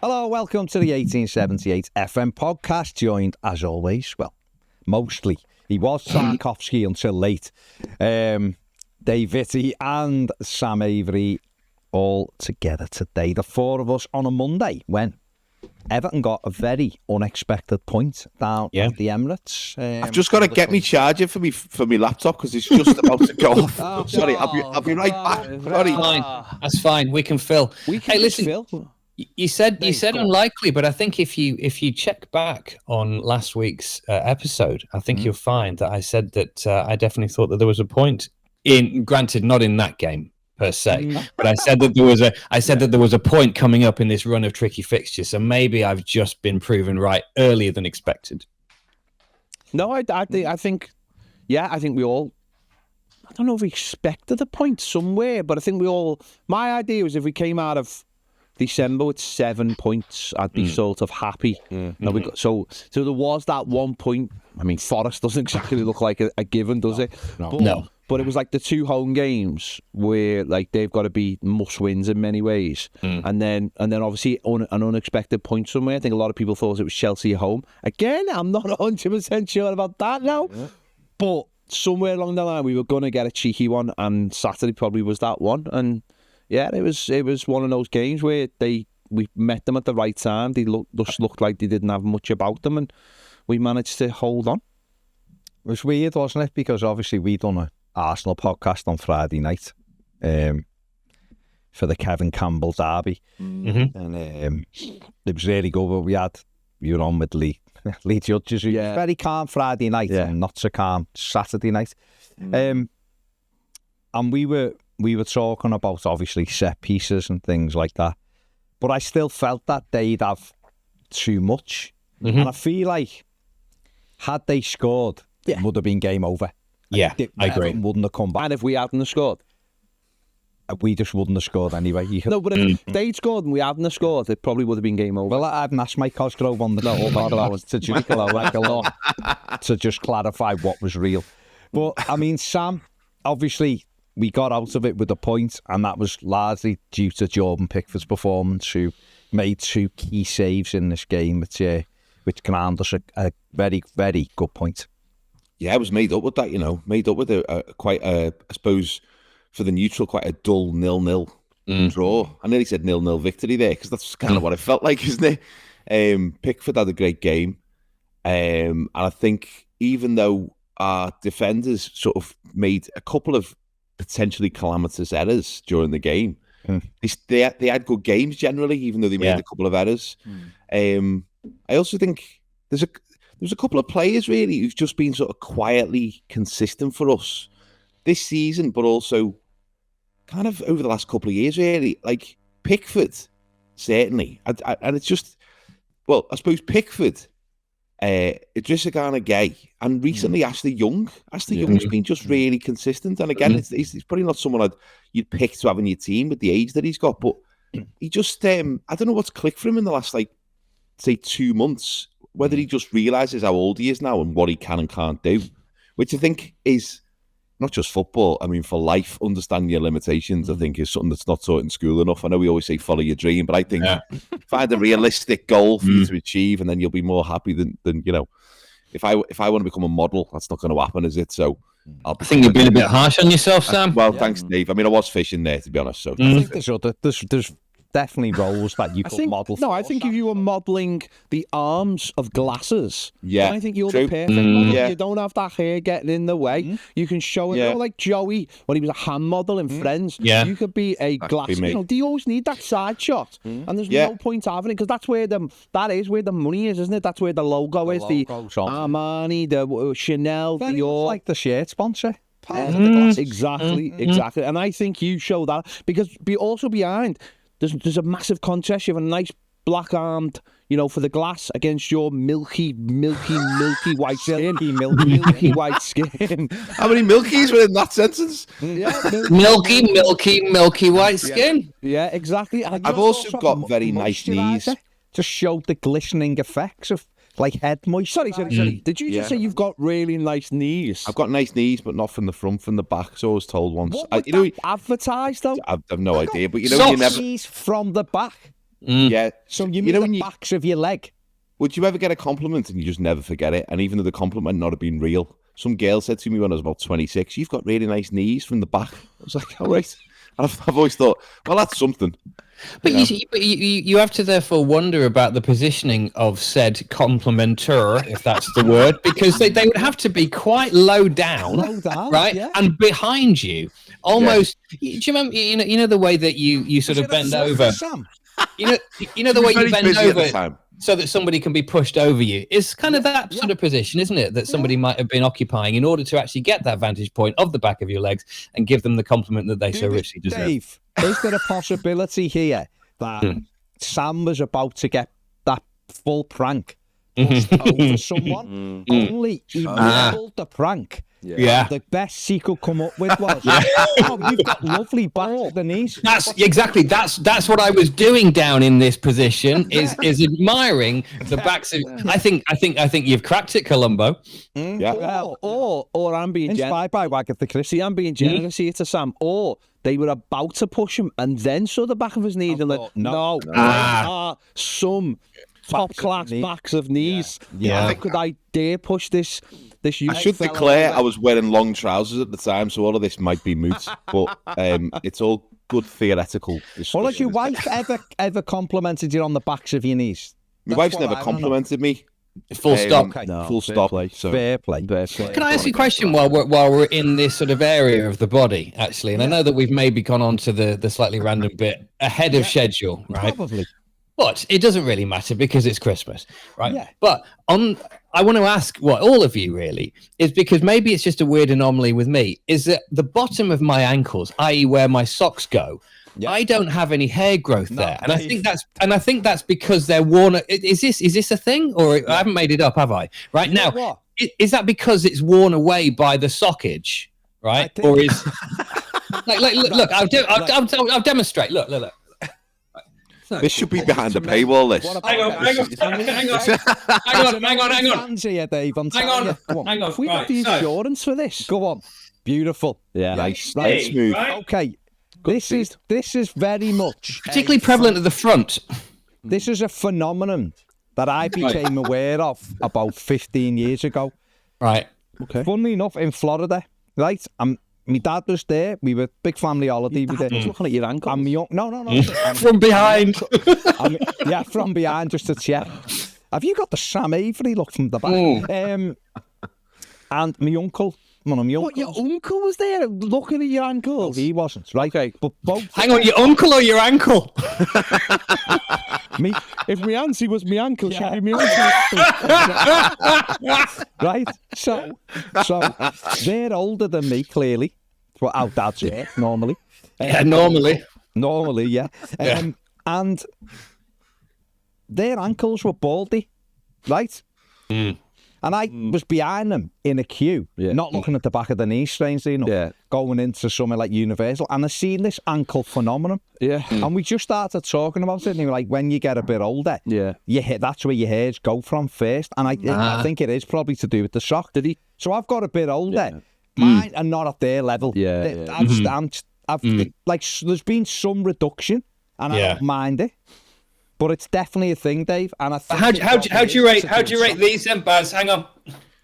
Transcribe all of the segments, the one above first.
Hello, welcome to the 1878 FM podcast, joined as always, well, mostly, he was Sarkovsky until late, Dave Vitti and Sam Avery all together today. The four of us on a Monday when Everton got a very unexpected point down at the Emirates. I've just got to get me charger for me laptop because it's just about to go off. Sorry, I'll be right back. Sorry. That's fine. We can fill. Hey, listen, Phil. You said unlikely, but I think if you check back on last week's episode, I think you'll find that I said that I definitely thought that there was a point granted not in that game per se, but I said that there was a point coming up in this run of tricky fixtures. So maybe I've just been proven right earlier than expected. No, I think we all. I don't know if we expected a point somewhere, but I think we all. My idea was if we came out of December with 7 points, I'd be sort of happy. So there was that 1 point. I mean, Forest doesn't exactly look like a given, does it? No. But it was like the two home games where like they've got to be must-wins in many ways, and then obviously an unexpected point somewhere. I think a lot of people thought it was Chelsea at home. Again, I'm not 100% sure about that now, but somewhere along the line we were going to get a cheeky one, and Saturday probably was that one. And yeah, it was one of those games where we met them at the right time. They looked like they didn't have much about them, and we managed to hold on. It was weird, wasn't it? Because obviously we'd done an Arsenal podcast on Friday night for the Kevin Campbell derby, and it was really good. But we were on with Lee Judges, who was very calm Friday night and not so calm Saturday night, and we were talking about obviously set pieces and things like that, but I still felt that they'd have too much, and I feel like had they scored, it would have been game over. Yeah, I agree. Wouldn't have come back. And if we hadn't scored, we just wouldn't have scored anyway. No, but if they'd scored and we hadn't scored, it probably would have been game over. Well, I hadn't asked Mike Cosgrove on the to just clarify what was real. But I mean, Sam, obviously we got out of it with a point, and that was largely due to Jordan Pickford's performance, who made two key saves in this game, which can hand us a very, very good point. Yeah, I was made up with that, made up with I suppose, for the neutral, quite a dull 0-0 draw. I nearly said 0-0 victory there, because that's kind of what it felt like, isn't it? Pickford had a great game. And I think even though our defenders sort of made a couple of potentially calamitous errors during the game, they had good games generally, even though they made a couple of errors. I also think there's a couple of players really who've just been sort of quietly consistent for us this season, but also kind of over the last couple of years, really. Like Pickford, certainly. And it's just, well, I suppose Pickford, Idrissa Garner Gay, and recently Ashley Young. Ashley Young's been just really consistent. And again, he's probably not someone you'd pick to have in your team with the age that he's got, but he just, I don't know what's clicked for him in the last, say 2 months, whether he just realises how old he is now and what he can and can't do, which I think is not just football. I mean, for life, understanding your limitations, I think, is something that's not taught in school enough. I know we always say follow your dream, but I think find a realistic goal for you to achieve, and then you'll be more happy than if I want to become a model, that's not going to happen, is it? So I think you've been a bit harsh on yourself, Sam. Well, thanks, Dave. I mean, I was fishing there, to be honest. So I think there's definitely roles that you could model. No, I think if you were modelling the arms of glasses, then I think you're true. the perfect model. You don't have that hair getting in the way. You can show it, like Joey when he was a hand model in Friends. You could be a glass. Do you always need that side shot? And there's no point having it, because that is where the money is, isn't it? That's where the logo is. The Armani, the Chanel, Dior, like the shirt sponsor. Exactly. And I think you show that, because also behind. There's a massive contrast. You have a nice black-armed, for the glass against your milky white skin. Milky white skin. How many milkies were in that sentence? Milky white skin. Yeah, exactly. I've also got very nice knees. To show the glistening effects of like head moisture. Sorry. Did you just say you've got really nice knees? I've got nice knees, but not from the front, from the back. So I was told once. What was that advertised though? I have no idea, but you never knees from the back. Yeah. So you mean the backs of your leg? Would you ever get a compliment and you just never forget it? And even though the compliment might not have been real, some girl said to me when I was about 26, "You've got really nice knees from the back." I was like, "All right." And I've always thought, well, that's something. But you have to therefore wonder about the positioning of said complimenter, if that's the word, because they would have to be quite low down, right? Yeah. And behind you, almost. Yeah. Do you remember? You know the way that you sort of bend over. You know the way you bend over so that somebody can be pushed over you. It's kind of that sort of position, isn't it? That somebody might have been occupying in order to actually get that vantage point of the back of your legs and give them the compliment that they so richly deserve. Dave, is there a possibility here that Sam was about to get that full prank pushed over someone? Only he pulled the prank. Yeah. The best he could come up with was, "Oh, you've got lovely back of the knees." That's exactly. That's what I was doing down in this position. Is admiring the backs of. I think you've cracked it, Columbo. Yeah. Or I'm being inspired by Wagatha Christie. See, I'm being generous here to Sam. Or they were about to push him and then saw the back of his knees and like, no. Some top class backs of knees. Yeah. How could I dare push this? I should declare I was wearing long trousers at the time, so all of this might be moot, but it's all good theoretical discussion. Well, has your wife ever complimented you on the backs of your knees? My wife's never complimented me. Full stop. Okay. No, full stop. Fair play. Can I ask you a question while we're in this sort of area of the body, actually? And I know that we've maybe gone on to the slightly random bit ahead of schedule, right? Probably. But it doesn't really matter because it's Christmas, right? Yeah. But I want to ask all of you really is because maybe it's just a weird anomaly with me, is that the bottom of my ankles, i.e. where my socks go, I don't have any hair growth there. And I think that's because they're worn. Is this a thing? Or I haven't made it up, have I? Right now, is that because it's worn away by the sockage, right? Or is look, I'll demonstrate. Look. This should be behind a paywall. This. Hang on. Hands here, Dave. Hang on. We got the insurance for this. Go on. Beautiful. Yeah. Nice. Smooth. Right. Okay. This is very much particularly prevalent at the front. This is a phenomenon that I became aware of about 15 years ago. Right. Okay. Funnily enough, in Florida, right? My dad was there. We were big family holiday. Your dad was looking at your ankle. No. From behind. From behind, just to check. Have you got the Sam Avery look from the back? And my uncle, one of my uncles. What, your uncle was there looking at your ankles? No, he wasn't, right? Okay. But both. Hang on, your uncle or your ankle? If my auntie was my ankle, she'd be my uncle. Right? So they're older than me, clearly. That's what our dads are, normally. Normally. Normally, yeah. And their ankles were baldy, right? And I was behind them in a queue, not looking at the back of the knee, strangely enough, going into somewhere like Universal. And I seen this ankle phenomenon. Yeah. And we just started talking about it. And they were like, when you get a bit older, that's where your hairs go from first. And I think it is probably to do with the sock. Did he? So I've got a bit older. Mine are not at their level. There's been some reduction, and I don't mind it. But it's definitely a thing, Dave. And I think how do you rate these then, Baz? Hang on.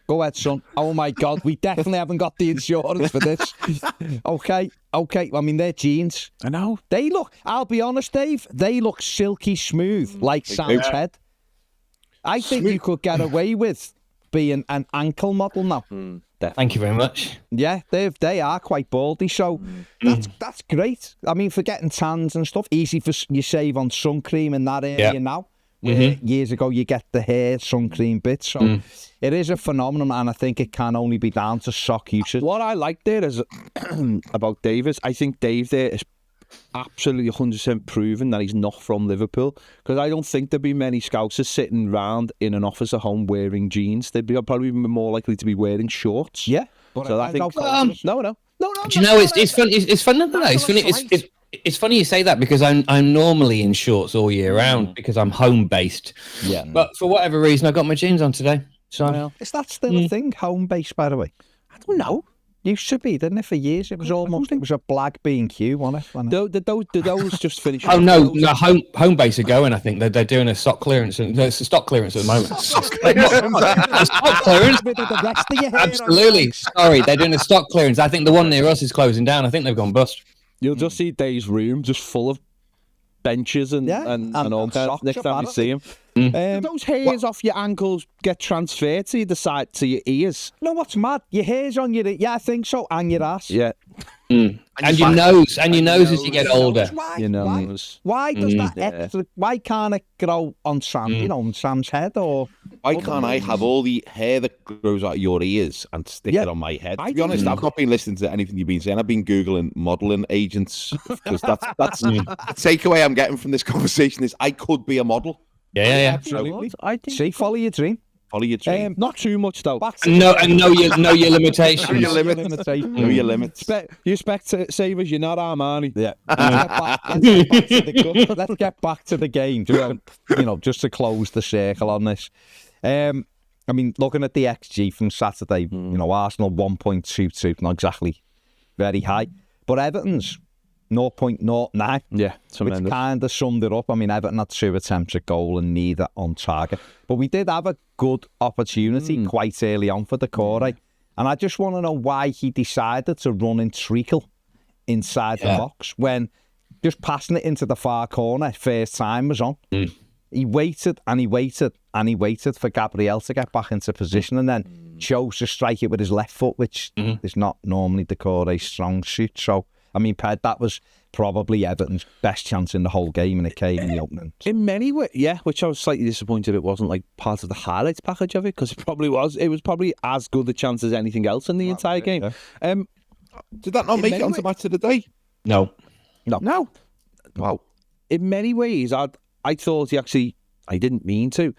Go ahead, son. Oh my God, we definitely haven't got the insurance for this. Okay. I mean, they're jeans. I know. They look. I'll be honest, Dave. They look silky smooth, like Sam's head. I think you could get away with being an ankle model now. Thank you very much. Yeah, they are quite baldy, so that's great. I mean, for getting tans and stuff, easy for you save on sun cream in that area now. Years ago, you get the hair sun cream bits, so it is a phenomenon, and I think it can only be down to sock usage. What I like there is about Dave is I think Dave there is absolutely 100% proven that he's not from Liverpool, because I don't think there'd be many Scousers sitting round in an office at home wearing jeans. They'd be probably more likely to be wearing shorts. Yeah, but so I think no. Do you know it's funny? It's funny. No, it's funny. It's funny you say that, because I'm normally in shorts all year round because I'm home based. Yeah, but for whatever reason, I got my jeans on today. So is that still a thing? Home based, by the way? I don't know. Used to be, didn't it, for years? It was a black B&Q, wasn't it? Did those just finish? Oh no, home base are going. I think they're doing a stock clearance. There's a stock clearance at the moment. Stock clearance. Absolutely. Sorry, they're doing a stock clearance. I think the one near us is closing down. I think they've gone bust. You'll just see Dave's room just full of benches and all kinds next time you see him. Do those hairs off your ankles get transferred to the side to your ears? No, what's mad? Your hair's on your... Yeah, I think so. And your ass. Yeah. And your nose as you get older. Your nose. Why does that extra... Why can't it grow on Sam, on Sam's head? Or why can't I have all the hair that grows out of your ears and stick it on my head? To be honest, I've not been listening to anything you've been saying. I've been Googling modelling agents, because that's the takeaway I'm getting from this conversation is I could be a model. Yeah. Absolutely. See, follow your dream. Follow your dream. Not too much though. Know your limitations. Know your limits. You expect savers, you're not Armani. Yeah. Let's get back to the game. Just to close the circle on this. I mean, looking at the XG from Saturday, Arsenal 1.22, not exactly very high, but Everton's 0.09. Yeah, tremendous. Which kind of summed it up. I mean, Everton had 2 attempts at goal and neither on target. But we did have a good opportunity quite early on for Decore. And I just want to know why he decided to run in treacle inside the box when just passing it into the far corner first time was on. He waited and he waited and he waited for Gabriel to get back into position and then chose to strike it with his left foot, which is not normally Decore's strong suit. So, I mean, Ped, that was probably Everton's best chance in the whole game, and it came in the opening. In many ways, yeah, which I was slightly disappointed it wasn't like part of the highlights package of it, because it probably was. It was probably as good a chance as anything else in the entire game. Yeah. Did that not make it onto Match of the Day? No. Wow. In many ways, I thought I didn't mean to,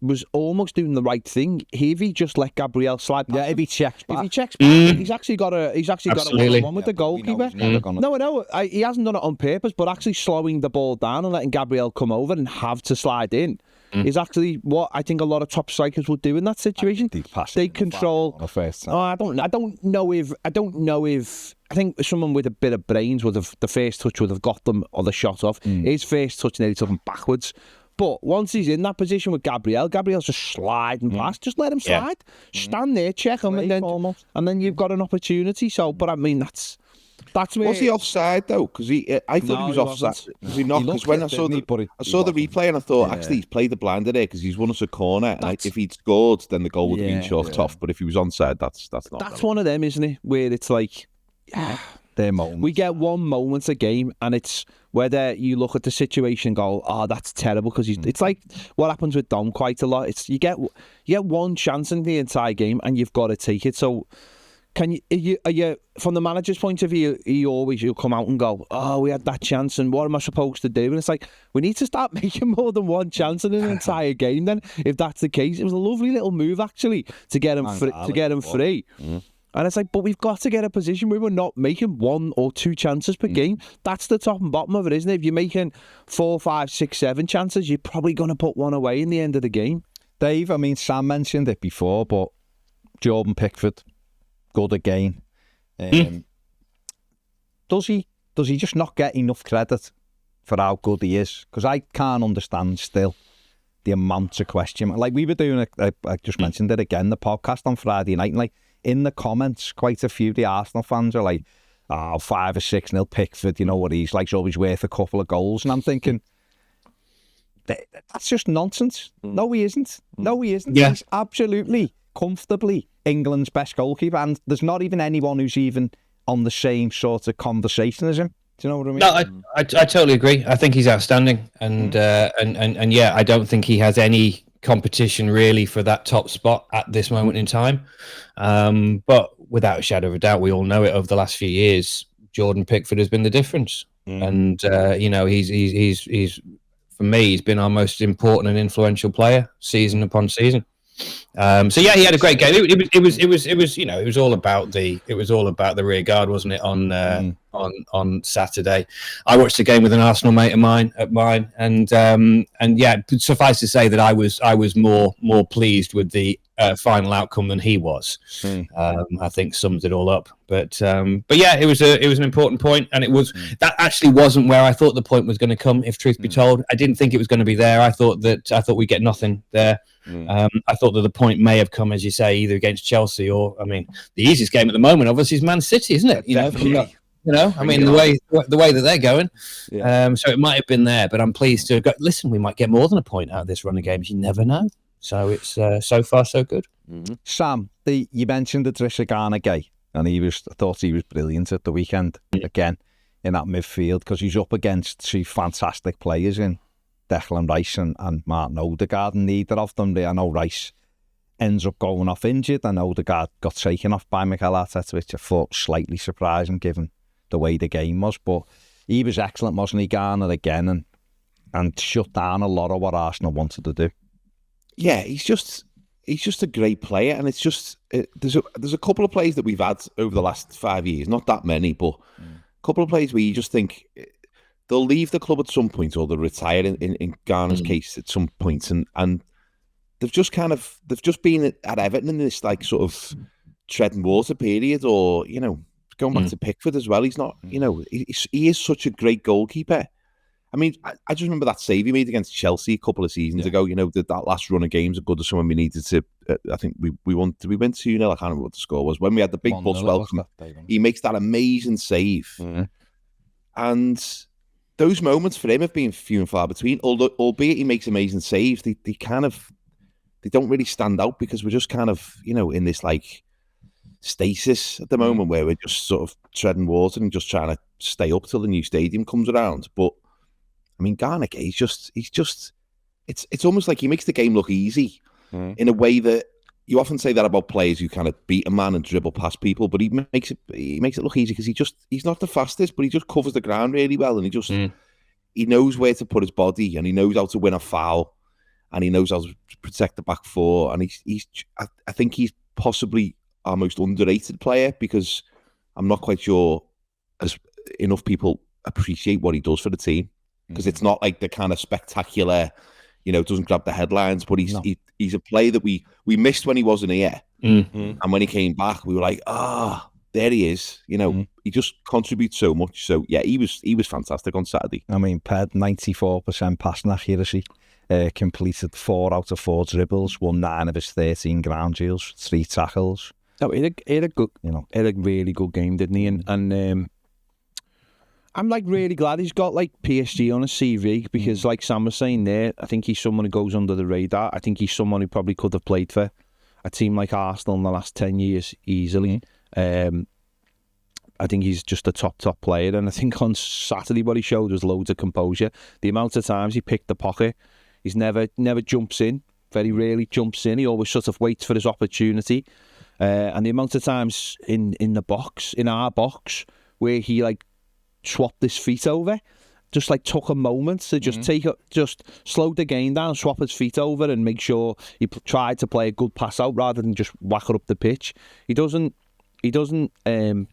was almost doing the right thing. If he just let Gabriel slide past, if he checks back, he's actually got a one-on-one with the goalkeeper. He hasn't done it on purpose, but actually slowing the ball down and letting Gabriel come over and have to slide in is actually what I think a lot of top strikers would do in that situation. They control. I don't know if I think someone with a bit of brains would have, the first touch would have got them or the shot off. His first touch nearly took him backwards. But once he's in that position with Gabriel's just sliding past. Just let him slide. Stand there, check him, and then you've got an opportunity. So, but I mean, that's where... Was he offside though? Because I thought he was offside. Was he not? Because when I saw the replay and I thought actually he's played the blinder there because he's won us a corner. And if he'd scored, then the goal would have been chalked off. But if he was onside, that's not. That's one of them, isn't it? Where it's like, their moments. We get one moment a game, and it's whether you look at the situation and go, "Oh, that's terrible," because it's like what happens with Dom quite a lot. It's you get one chance in the entire game, and you've got to take it. So, are you from the manager's point of view? You'll come out and go, "Oh, we had that chance, and what am I supposed to do?" And it's like we need to start making more than one chance in an entire game. Then, if that's the case, it was a lovely little move actually to get him free. And it's like, but we've got to get a position where we're not making 1 or 2 chances per game. That's the top and bottom of it, isn't it? If you're making 4, 5, 6, 7 chances, you're probably going to put one away in the end of the game. Dave, I mean, Sam mentioned it before, but Jordan Pickford, good again. Does he just not get enough credit for how good he is? Because I can't understand still the amount of question. Like we were doing, I just mentioned it again, the podcast on Friday night, and like, in the comments, quite a few of the Arsenal fans are like, 5 or 6-0 Pickford, you know what he's like, so he's worth a couple of goals. And I'm thinking, that's just nonsense. No, he isn't. Yeah. He's absolutely, comfortably England's best goalkeeper, and there's not even anyone who's even on the same sort of conversation as him. Do you know what I mean? No, I totally agree. I think he's outstanding, and yeah, I don't think he has any competition really for that top spot at this moment in time. But without a shadow of a doubt, we all know it over the last few years, Jordan Pickford has been the difference. And he's for me, he's been our most important and influential player season upon season. So yeah, he had a great game. It was it was all about the rear guard, wasn't it? On Saturday, I watched the game with an Arsenal mate of mine and yeah, suffice to say that I was more pleased with the final outcome than he was. I think sums it all up. But yeah, it was an important point, and that actually wasn't where I thought the point was going to come. If truth be told, I didn't think it was going to be there. I thought we'd get nothing there. I thought that the point may have come, as you say, either against Chelsea or, I mean, the easiest game at the moment, obviously, is Man City, isn't it? I mean, the way that they're going. So it might have been there, but I'm pleased to go. Listen, we might get more than a point out of this run of games. You never know. So it's so far so good. Sam, you mentioned the Dyche Garner guy, and I thought he was brilliant at the weekend again in that midfield, because he's up against two fantastic players in Declan Rice and Martin Odegaard, and neither of them, I know Rice ends up going off injured, and Odegaard got taken off by Mikel Arteta, which I thought slightly surprising given the way the game was. But he was excellent, wasn't he, Garner, again, and shut down a lot of what Arsenal wanted to do. Yeah, he's just a great player, and it's just there's a couple of plays that we've had over the last 5 years, not that many, but a couple of plays where you just think they'll leave the club at some point, or they'll retire in Garner's case at some point, and they've just been at Everton in this like sort of treading water period, or going back to Pickford as well. He's not, he is such a great goalkeeper. I mean, I just remember that save he made against Chelsea a couple of seasons ago. That last run of games are good as someone we needed to. I think we won. Did we win 2-0? I can't remember what the score was. When we had the big bus welcome, he makes that amazing save, and those moments for him have been few and far between. Albeit he makes amazing saves, they don't really stand out, because we're just kind of in this like stasis at the moment where we're just sort of treading water and just trying to stay up till the new stadium comes around. But I mean, Garner, it's almost like he makes the game look easy in a way that you often say that about players who kind of beat a man and dribble past people, but he makes it look easy because he's not the fastest, but he just covers the ground really well, and he knows where to put his body, and he knows how to win a foul, and he knows how to protect the back four, and I think he's possibly our most underrated player, because I'm not quite sure as enough people appreciate what he does for the team, because it's not like the kind of spectacular, doesn't grab the headlines, but he's a player that we missed when he wasn't here, and when he came back, we were like, there he is. He just contributes so much. So yeah, he was fantastic on Saturday. I mean, Ped, 94% passing accuracy, completed 4 out of 4 dribbles, won 9 of his 13 ground duels, 3 tackles. No, he had a really good game, didn't he? And I'm like really glad he's got like PSG on his CV, because like Sam was saying there, I think he's someone who goes under the radar. I think he's someone who probably could have played for a team like Arsenal in the last 10 years easily. I think he's just a top player, and I think on Saturday what he showed was loads of composure. The amount of times he picked the pocket, he's never jumps in, very rarely jumps in. He always sort of waits for his opportunity. And the amount of times in our box, where he like swapped his feet over, just like took a moment to just slow the game down, swap his feet over, and make sure he tried to play a good pass out rather than just whack it up the pitch. He doesn't run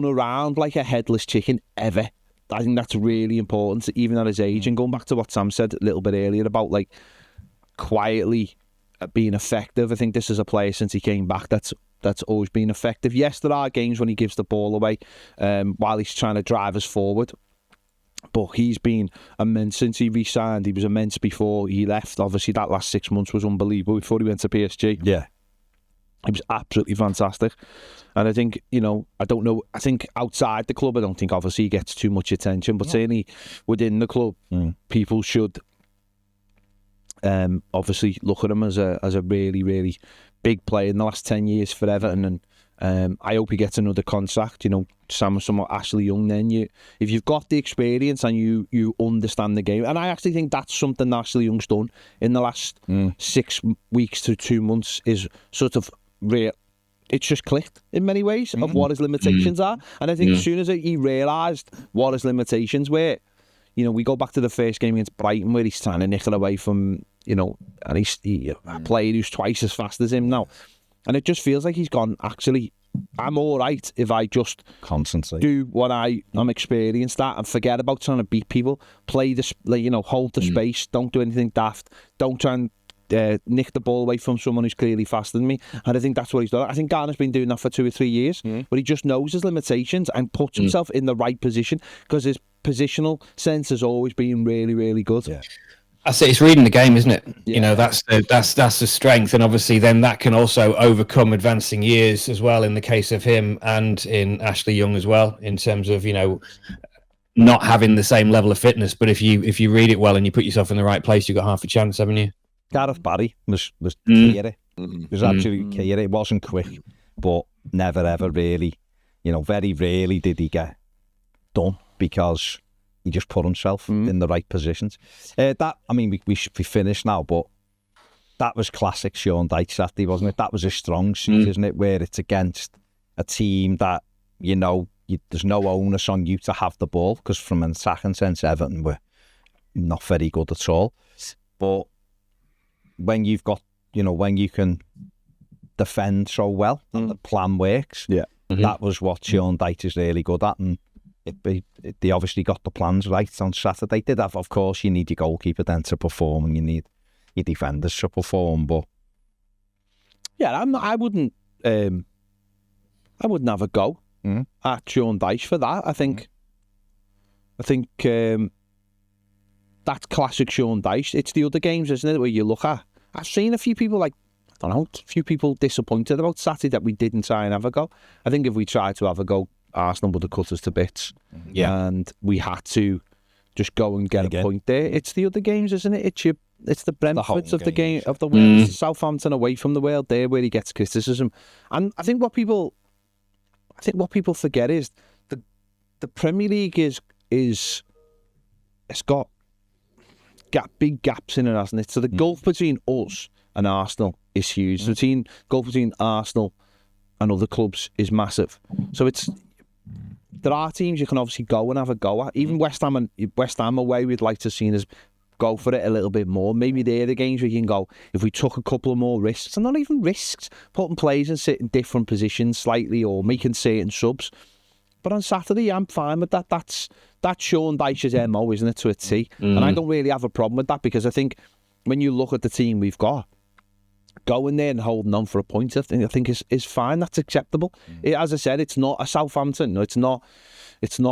around like a headless chicken ever. I think that's really important, even at his age. And going back to what Sam said a little bit earlier about like quietly being effective, I think this is a player since he came back that's always been effective. Yes, there are games when he gives the ball away while he's trying to drive us forward, but he's been immense since he re-signed. He was immense before he left. Obviously that last 6 months was unbelievable before he went to PSG. Yeah, he was absolutely fantastic. And I think, I don't know, I think outside the club, I don't think obviously he gets too much attention, but certainly within the club, people should obviously look at him as a really, really big player in the last 10 years for Everton. And I hope he gets another contract. Sam was somewhat Ashley Young then. If you've got the experience and you understand the game, and I actually think that's something that Ashley Young's done in the last 6 weeks to 2 months, is sort of real. It's just clicked in many ways of what his limitations are. And I think as soon as he realised what his limitations were, we go back to the first game against Brighton where he's trying to nick it away from and he's a player who's twice as fast as him now. And it just feels like he's gone, actually, I'm all right if I just constantly do what I'm experienced at and forget about trying to beat people, play this, hold the space, don't do anything daft, don't try and nick the ball away from someone who's clearly faster than me. And I think that's what he's done. I think Garner's been doing that for 2 or 3 years, but he just knows his limitations and puts himself in the right position because his positional sense has always been really, really good. Yeah. I say it's reading the game, isn't it? Yeah. That's the strength, and obviously then that can also overcome advancing years as well in the case of him and in Ashley Young as well, in terms of not having the same level of fitness. But if you read it well and you put yourself in the right place, you've got half a chance, haven't you? Gareth Barry was key at it. It was absolutely key at it. It wasn't quick, but never ever really, very rarely did he get done because he just put himself in the right positions. We should be finished now, but that was classic Sean Dyche Saturday, wasn't it? That was a strong suit, isn't it? Where it's against a team that, there's no onus on you to have the ball, because from an attacking sense, Everton were not very good at all. But when you've got, when you can defend so well, and the plan works, that was what Sean Dyche is really good at, and they obviously got the plans right on Saturday. Did have, of course, you need your goalkeeper then to perform, and you need your defenders to perform. But I wouldn't have a go at Sean Dyche for that. I think that's classic Sean Dyche. It's the other games, isn't it, where you look at. I've seen a few people disappointed about Saturday that we didn't try and have a go. I think if we tried to have a go, Arsenal would have cut us to bits. Yeah. And we had to just go and get a point there. It's the other games, isn't it? It's the Brentfords of the game of the world. It's Southampton away from the world there where he gets criticism. And I think what people forget is the Premier League it's got big gaps in it, hasn't it? So the gulf between us and Arsenal is huge. The gulf between Arsenal and other clubs is massive. So there are teams you can obviously go and have a go at. Even West Ham away, we'd like to see us go for it a little bit more. Maybe they're the games we can go if we took a couple of more risks, and not even risks, putting players in sit in different positions slightly or making certain subs. But on Saturday, I'm fine with that. That's Sean Dyche's MO, isn't it, to a T? And I don't really have a problem with that, because I think when you look at the team we've got, going there and holding on for a point, I think is fine. That's acceptable. As I said, it's not a Southampton. No, it's not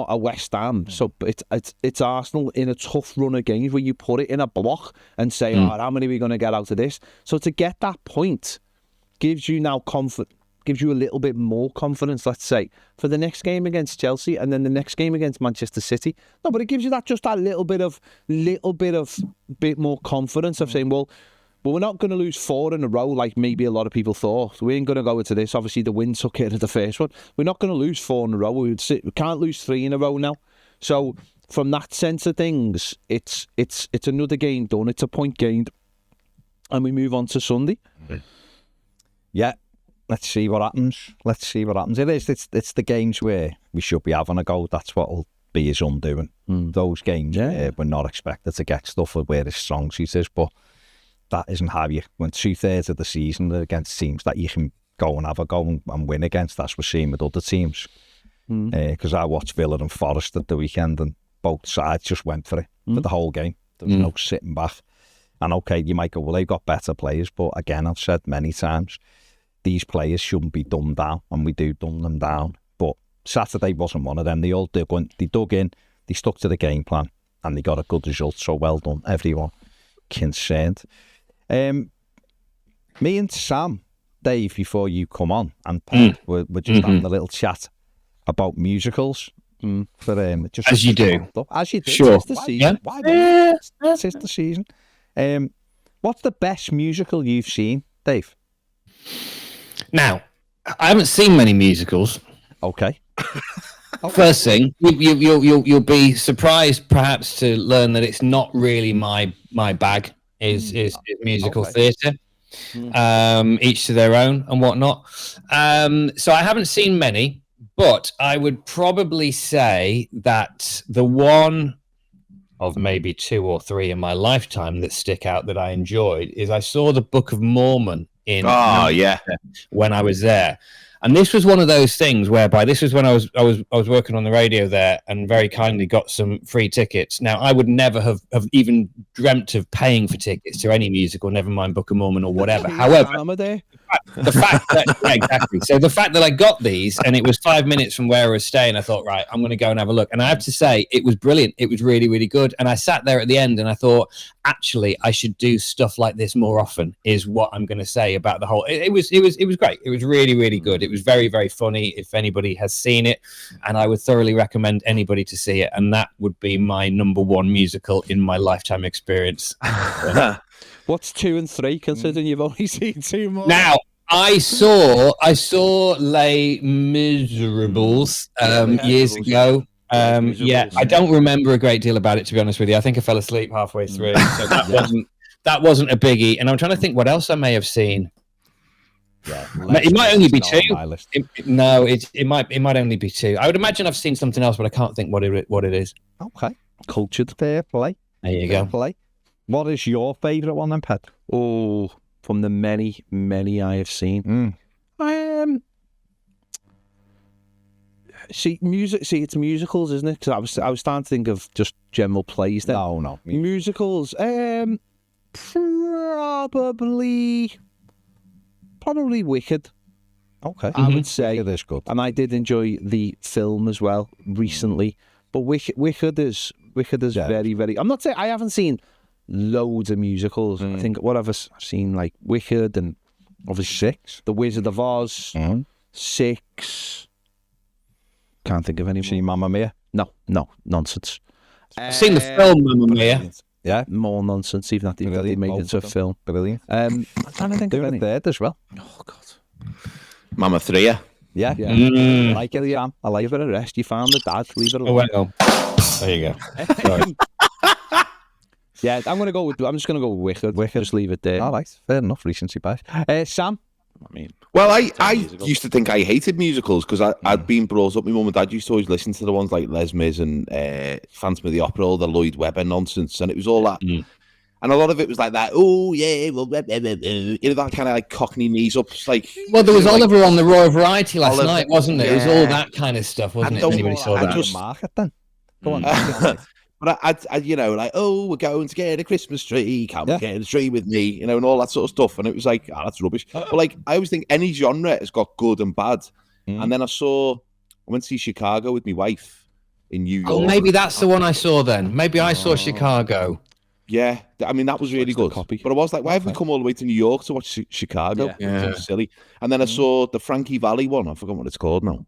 a West Ham. So it's Arsenal in a tough run of games where you put it in a block and say, how many are we going to get out of this? So to get that point gives you now gives you a little bit more confidence, let's say, for the next game against Chelsea and then the next game against Manchester City. No, but it gives you that bit more confidence of saying, well, we're not going to lose 4 in a row like maybe a lot of people thought. We ain't going to go into this. Obviously, the win took it at the first one. We're not going to lose 4 in a row. We can't lose 3 in a row now. So from that sense of things, it's another game done. It's a point gained, and we move on to Sunday. Yeah, let's see what happens. It's the games where we should be having a go. That's what will be his undoing. Those games we're not expected to get stuff where his strong suit is, but that isn't how you win 2/3 of the season against teams that you can go and have a go and win against. That's what we're seeing with other teams. Because I watched Villa and Forest at the weekend, and both sides just went for it for the whole game. There was no sitting back. And okay, you might go, well, they've got better players, but again, I've said many times, these players shouldn't be dumbed down, and we do dumb them down. But Saturday wasn't one of them. They dug in, they stuck to the game plan, and they got a good result. So well done, everyone concerned. Me and Sam, Dave, before you come on, and Pat, we're just having a little chat about musicals. Just as you do. As you do. Sure. It's the season. Why not? It's the season. What's the best musical you've seen, Dave? Now, I haven't seen many musicals. Okay. First thing, you'll be surprised perhaps to learn that it's not really my bag. Is musical theatre. Each to their own and whatnot. So I haven't seen many, but I would probably say that the one of maybe 2 or 3 in my lifetime that stick out that I enjoyed is I saw the Book of Mormon in when I was there. And this was one of those things whereby this was when I was working on the radio there and very kindly got some free tickets. Now, I would never have even dreamt of paying for tickets to any musical, never mind Book of Mormon or whatever. However, the fact that exactly. So the fact that I got these and it was 5 minutes from where I was staying, I thought, right, I'm going to go and have a look. And I have to say, it was brilliant. It was really, really good. And I sat there at the end and I thought, actually, I should do stuff like this more often. Is what I'm going to say about the whole. It was great. It was really, really good. It was very, very funny. If anybody has seen it, and I would thoroughly recommend anybody to see it. And that would be my number 1 musical in my lifetime experience. What's 2 and 3? Considering you've only seen 2 more. Now, I saw Les Miserables years ago. I don't remember a great deal about it, to be honest with you. I think I fell asleep halfway through, so that wasn't a biggie. And I'm trying to think what else I may have seen. Yeah, it might only be 2. It might only be 2. I would imagine I've seen something else, but I can't think what it is. Okay, cultured. Fair play. There you go. Play. What is your favourite one then, Pet? Oh, from the many, many I have seen. See, music. See, it's musicals, isn't it? Because I was starting to think of just general plays. Then. No. Musicals. Probably Wicked. Okay, I would say Wicked is good, and I did enjoy the film as well recently. But Wicked is very, very. I'm not saying I haven't seen loads of musicals. I think what I've seen, like Wicked and obviously 6, The Wizard of Oz, 6. Can't think of any. Seen Mamma Mia? No, nonsense. I've seen the film Mamma Mia. Yeah, more nonsense. Even that they made it into a film. Brilliant. I'm trying to think of any. Third as well. Oh God. Mama 3. Yeah. I like it, Sam. I like it. Give it a rest. You found the dad. Leave it alone. Oh, there you go. Yeah, I'm just gonna go with Wicked. Just leave it there. All right, fair enough. Recency bias. Sam. Well, I used to think I hated musicals because I'd been brought up. My mum and dad used to always listen to the ones like Les Mis and Phantom of the Opera, all the Lloyd Webber nonsense, and it was all that. And a lot of it was like that. Oh yeah, well, you know, that kind of like Cockney knees up. Like, well, there was Oliver on the Royal Variety last night, wasn't it? It was all that kind of stuff, wasn't it? If anybody saw that. Market then. Go on. But I, you know, like, oh, we're going to get a Christmas tree. Come get a tree with me, you know, and all that sort of stuff. And it was like, that's rubbish. But like, I always think any genre has got good and bad. And then I went to see Chicago with my wife in New York. Oh, maybe that's the one I saw then. Maybe I saw Chicago. Yeah, I mean, that was really good. But I was like, why have we come all the way to New York to watch Chicago? Yeah. It was silly. And then I saw the Frankie Valli one. I forgot what it's called now.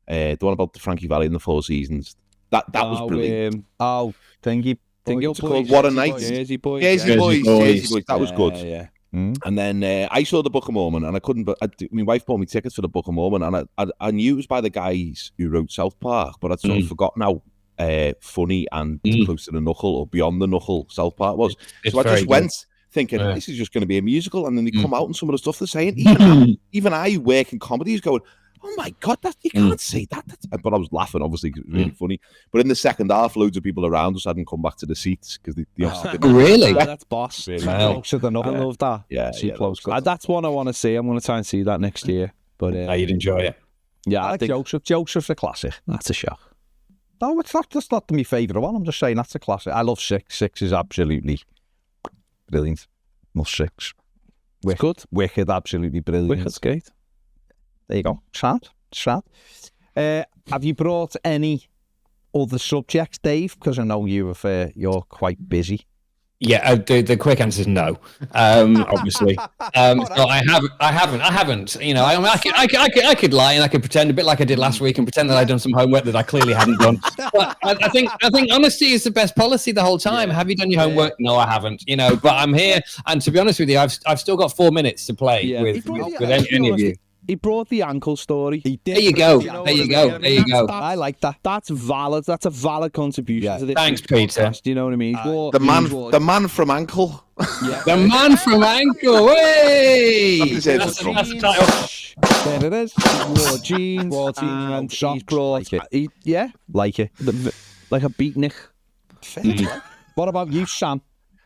The one about the Frankie Valli in the Four Seasons. That was brilliant. Thingy. It's called What a Night. Jersey Boys. Jersey Boys. That was good. Yeah. And then I saw the Book of Mormon, and I couldn't. But my wife bought me tickets for the Book of Mormon, and I knew it was by the guys who wrote South Park, but I'd sort of forgotten how funny and close to the knuckle or beyond the knuckle South Park was. So I just went thinking this is just going to be a musical, and then they come out and some of the stuff they're saying. Even I work in comedy is going, oh my God, you can't say that. But I was laughing, obviously, because it was really funny. But in the second half, loads of people around us hadn't come back to the seats because they obviously didn't. Really? That's boss. Really close to the knuckle. I love that. Yeah, that's one I want to see. I'm going to try and see that next year. But you'd enjoy it. Yeah, I think Joseph's a classic. That's a shock. No, it's not. That's not my favourite one. I'm just saying that's a classic. I love 6. 6 is absolutely brilliant. Must 6. Good. Wicked, absolutely brilliant. Wicked's great. There you go. Sad. Have you brought any other subjects, Dave? Because I know you're quite busy. Yeah, the quick answer is no. Obviously, so I haven't. You know, I could lie and I could pretend a bit like I did last week and pretend that I'd done some homework that I clearly hadn't done. But I think honesty is the best policy the whole time. Have you done your homework? No, I haven't. You know, but I'm here, and to be honest with you, I've still got 4 minutes to play with any of you. He brought the ankle story. He did. There you go. There you go. I like that. That's valid. That's a valid contribution to this. Thanks, Peter. Do you know what I mean? The man from Ankle. Yeah. The man from Ankle. Hey! That's the title. There it is. Wore jeans, and soft brought. like it. Like it. Like a beatnik. What about you, Sam?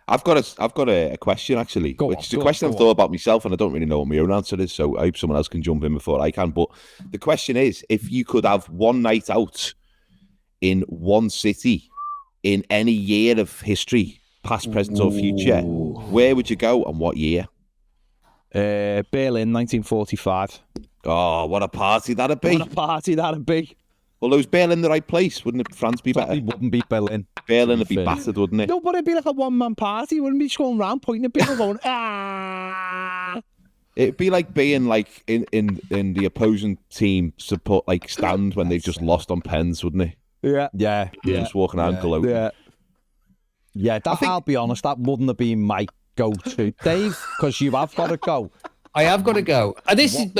I've got a question actually, which is a question I've thought about myself, and I don't really know what my own answer is. So I hope someone else can jump in before I can. But the question is, if you could have one night out in one city in any year of history, past, present, or future, where would you go and what year? Berlin, 1945. Oh, what a party that'd be! What a party that'd be. Although is Berlin the right place? Wouldn't it? France be better? It wouldn't be Berlin. Berlin would be battered, wouldn't it? No, but it'd be like a one-man party. Wouldn't be just going around pointing at people going, ah. It'd be like being like in the opposing team support like stand when they've just lost on pens, wouldn't it? Yeah. Just walking around gloating. Yeah, I'll be honest, that wouldn't have been my go-to, Dave, because you have got to go. I have got to go. This is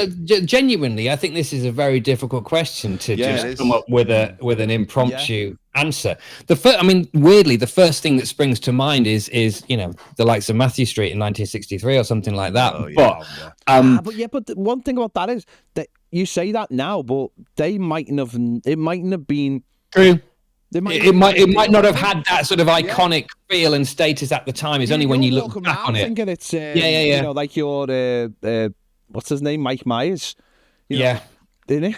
genuinely. I think this is a very difficult question to just come up with an impromptu answer. Weirdly, the first thing that springs to mind is the likes of Matthew Street in 1963 or something like that. But one thing about that is that you say that now, but it mightn't have been true. It might not have had that sort of iconic feel and status at the time. It's only when you look back on it. Thinking it's you know, like your what's his name, Mike Myers. Didn't he?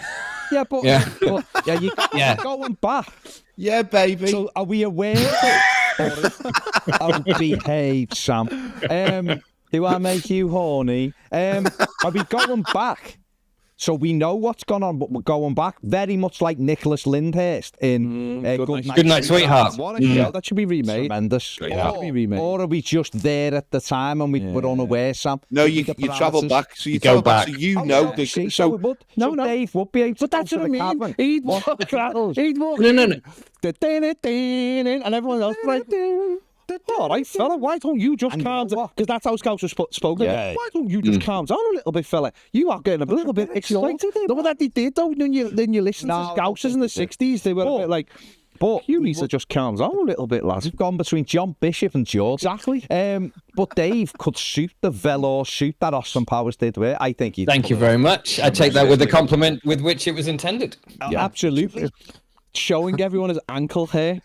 Yeah, but you're going back. Yeah, baby. So are we aware? I'll behave, Sam. Do I make you horny? Are we going back? So we know what's gone on, but we're going back very much like Nicholas Lyndhurst in Good Night, Sweetheart. What a show. That should be remade. Tremendous. Or are we just there at the time and we were unaware, Sam? No, you travel back. So you go back. So you know. No, Dave would be able to. But that's what I mean. He'd walk. No. And everyone else like... All right, fella, why don't you just calm down? Because that's how Scouts are spoken. Yeah. Why don't you just calm down a little bit, fella? You are getting a little bit excited. No, but that they did, though. Then you listen to Scousers in the 60s. They were a bit like, but you need to just calm down a little bit, lads. We've gone between John Bishop and George. Exactly. But Dave could shoot the velour shoot that Austin Powers did with it. I think he. Thank you very much. I take that with the compliment with which it was intended. Absolutely. Showing everyone his ankle hair.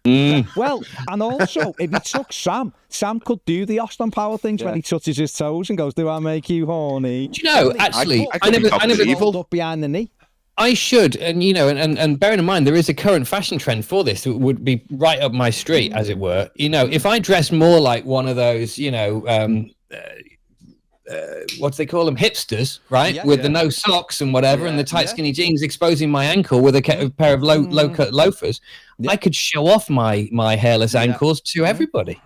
Well, and also, if he took Sam could do the Austin Power things when he touches his toes and goes, "Do I make you horny?" Do you know? Actually, I never hold up behind the knee. I should, and bearing in mind there is a current fashion trend for this that would be right up my street, as it were. If I dress more like one of those, what do they call them, hipsters, right? With the no socks and whatever, and the tight skinny jeans exposing my ankle with a pair of low cut loafers. I could show off my hairless ankles to everybody.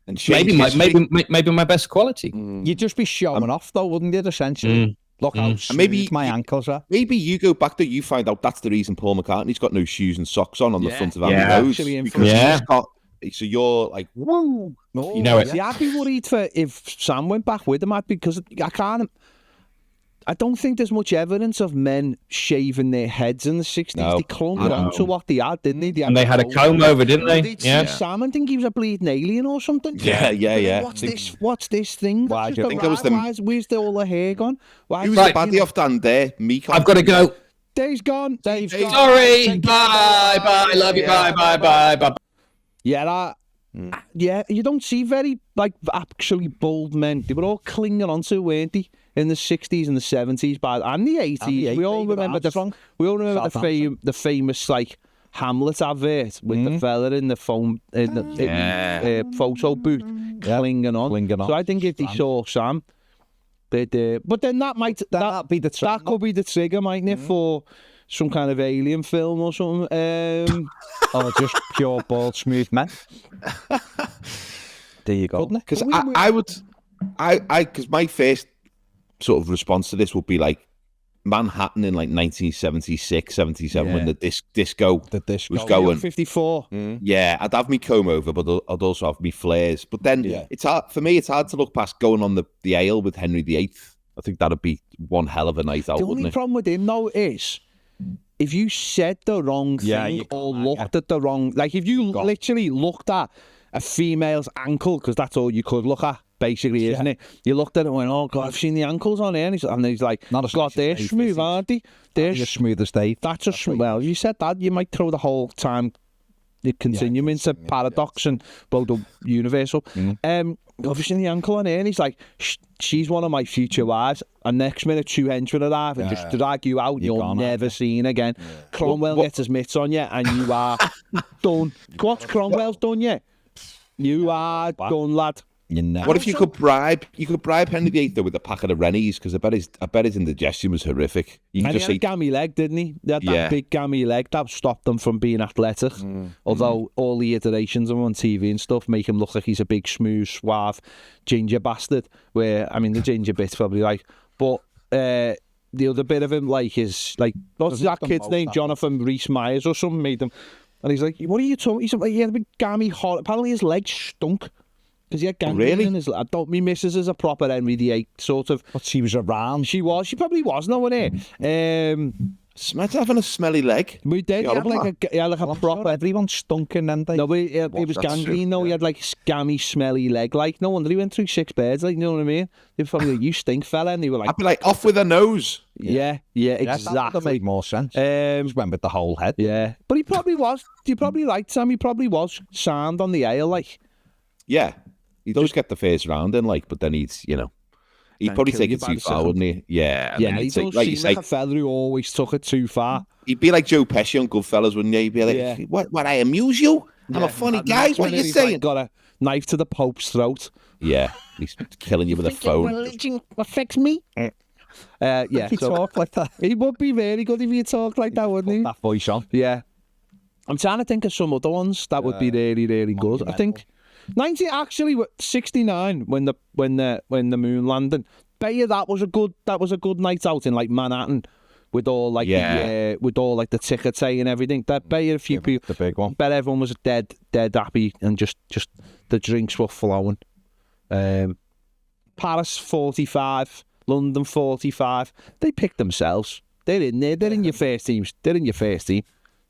And maybe my best quality. You'd just be showing off, though, wouldn't you? Essentially, look how smooth my ankles are. Maybe you go back there, you find out that's the reason Paul McCartney's got no shoes and socks on the front of Abbey Road. So you're like, whoa. You know it. See, I'd be worried if Sam went back with him, because I don't think there's much evidence of men shaving their heads in the 60s. No, they clung on to what they had, didn't they? And they had a comb over, didn't they? Yeah. Sam, I think he was a bleeding alien or something. Yeah. What's this thing? I think it was where's all the hair gone? Who's the baddie off down there? I've got to go. Dave's gone. Sorry. Bye. Love you. Bye. Yeah, you don't see very, actually bold men. They were all clinging onto, weren't they, in the 60s and the 70s and the 80s. We all remember the famous, Hamlet advert with the fella in the phone, photo booth, clinging on. So I think if they saw Sam, they'd... but then that could be the trigger, mightn't it, for some kind of alien film or something. Or just pure bald smooth men. There you go. Because because my first sort of response to this would be like Manhattan in 1976, 77 when the disco was going. 54. Yeah, I'd have me comb over, but I'd also have me flares. But then it's hard to look past going on the ale with Henry VIII. I think that'd be one hell of a night out, wouldn't it? The only problem with him, though, is if you said the wrong thing or looked at the wrong... if you literally looked at a female's ankle, because that's all you could look at, basically, isn't it? You looked at it and went, oh, God, I've seen the ankles on here. And he's like, God, they're smooth, aren't they? They're smooth as Dave. Well, you said that, you might throw the whole time continuing into paradox and the universal. Obviously the ankle on her, and he's like, she's one of my future wives, and next minute 2 henchmen arrive and just drag you out, you're never seen again. Cromwell gets his mitts on you, and you are done. What's Cromwell's done you? You are done, lad. What if you could bribe Henry VIII though with a packet of Rennies? Because I bet his indigestion was horrific. You can and just he had a gammy leg, didn't he? He had that big gammy leg that stopped him from being athletic. Although all the iterations of him on TV and stuff make him look like he's a big, smooth, suave, ginger bastard. Where, I mean, the ginger bit's probably like, but the other bit of him, like, is like, what's that kid's name? Jonathan Rhys Myers or something made him. And he's like, what are you talking? He's like, he had a big gammy hot. Apparently his legs stunk. Because he had gangrene in his... Me missus is a proper Henry VIII sort of... But she was around. She was. She probably was, no one here. Smith having a smelly leg. We did. He had like a proper... Sure everyone stunking, didn't they? No, but it was gangrene, though. He had like scammy, smelly leg. Like, no wonder he went through 6 beds, like, you know what I mean? They were probably like, you stink, fella. And they were like... I'd be like, off with a nose. Yeah, exactly. That would have made more sense. Just went with the whole head. Yeah. But he probably was. You probably right, Sam. He probably was sound on the ale, like... Yeah. He does get the first round in, like, but then he'd probably take it too far, wouldn't he? Yeah. Yeah, he does seem like a fella who always took it too far. He'd be like Joe Pesci on Goodfellas, wouldn't he? He'd be like, what, I amuse you? I'm a funny guy, what are you saying? Like, got a knife to the Pope's throat. Yeah, he's killing you with a phone. Religion affects me. If he talked like that. He would be very good if he talked like that, wouldn't he? That voice on. Yeah. I'm trying to think of some other ones that would be really, really good. I think 69 when the moon landed. Bet you that was a good night out in like Manhattan with all like the ticketing and everything. Bet you a few people. The big one. Bet everyone was dead happy and just the drinks were flowing. Paris 45, London 45. They picked themselves. They're in there. They're in your first team.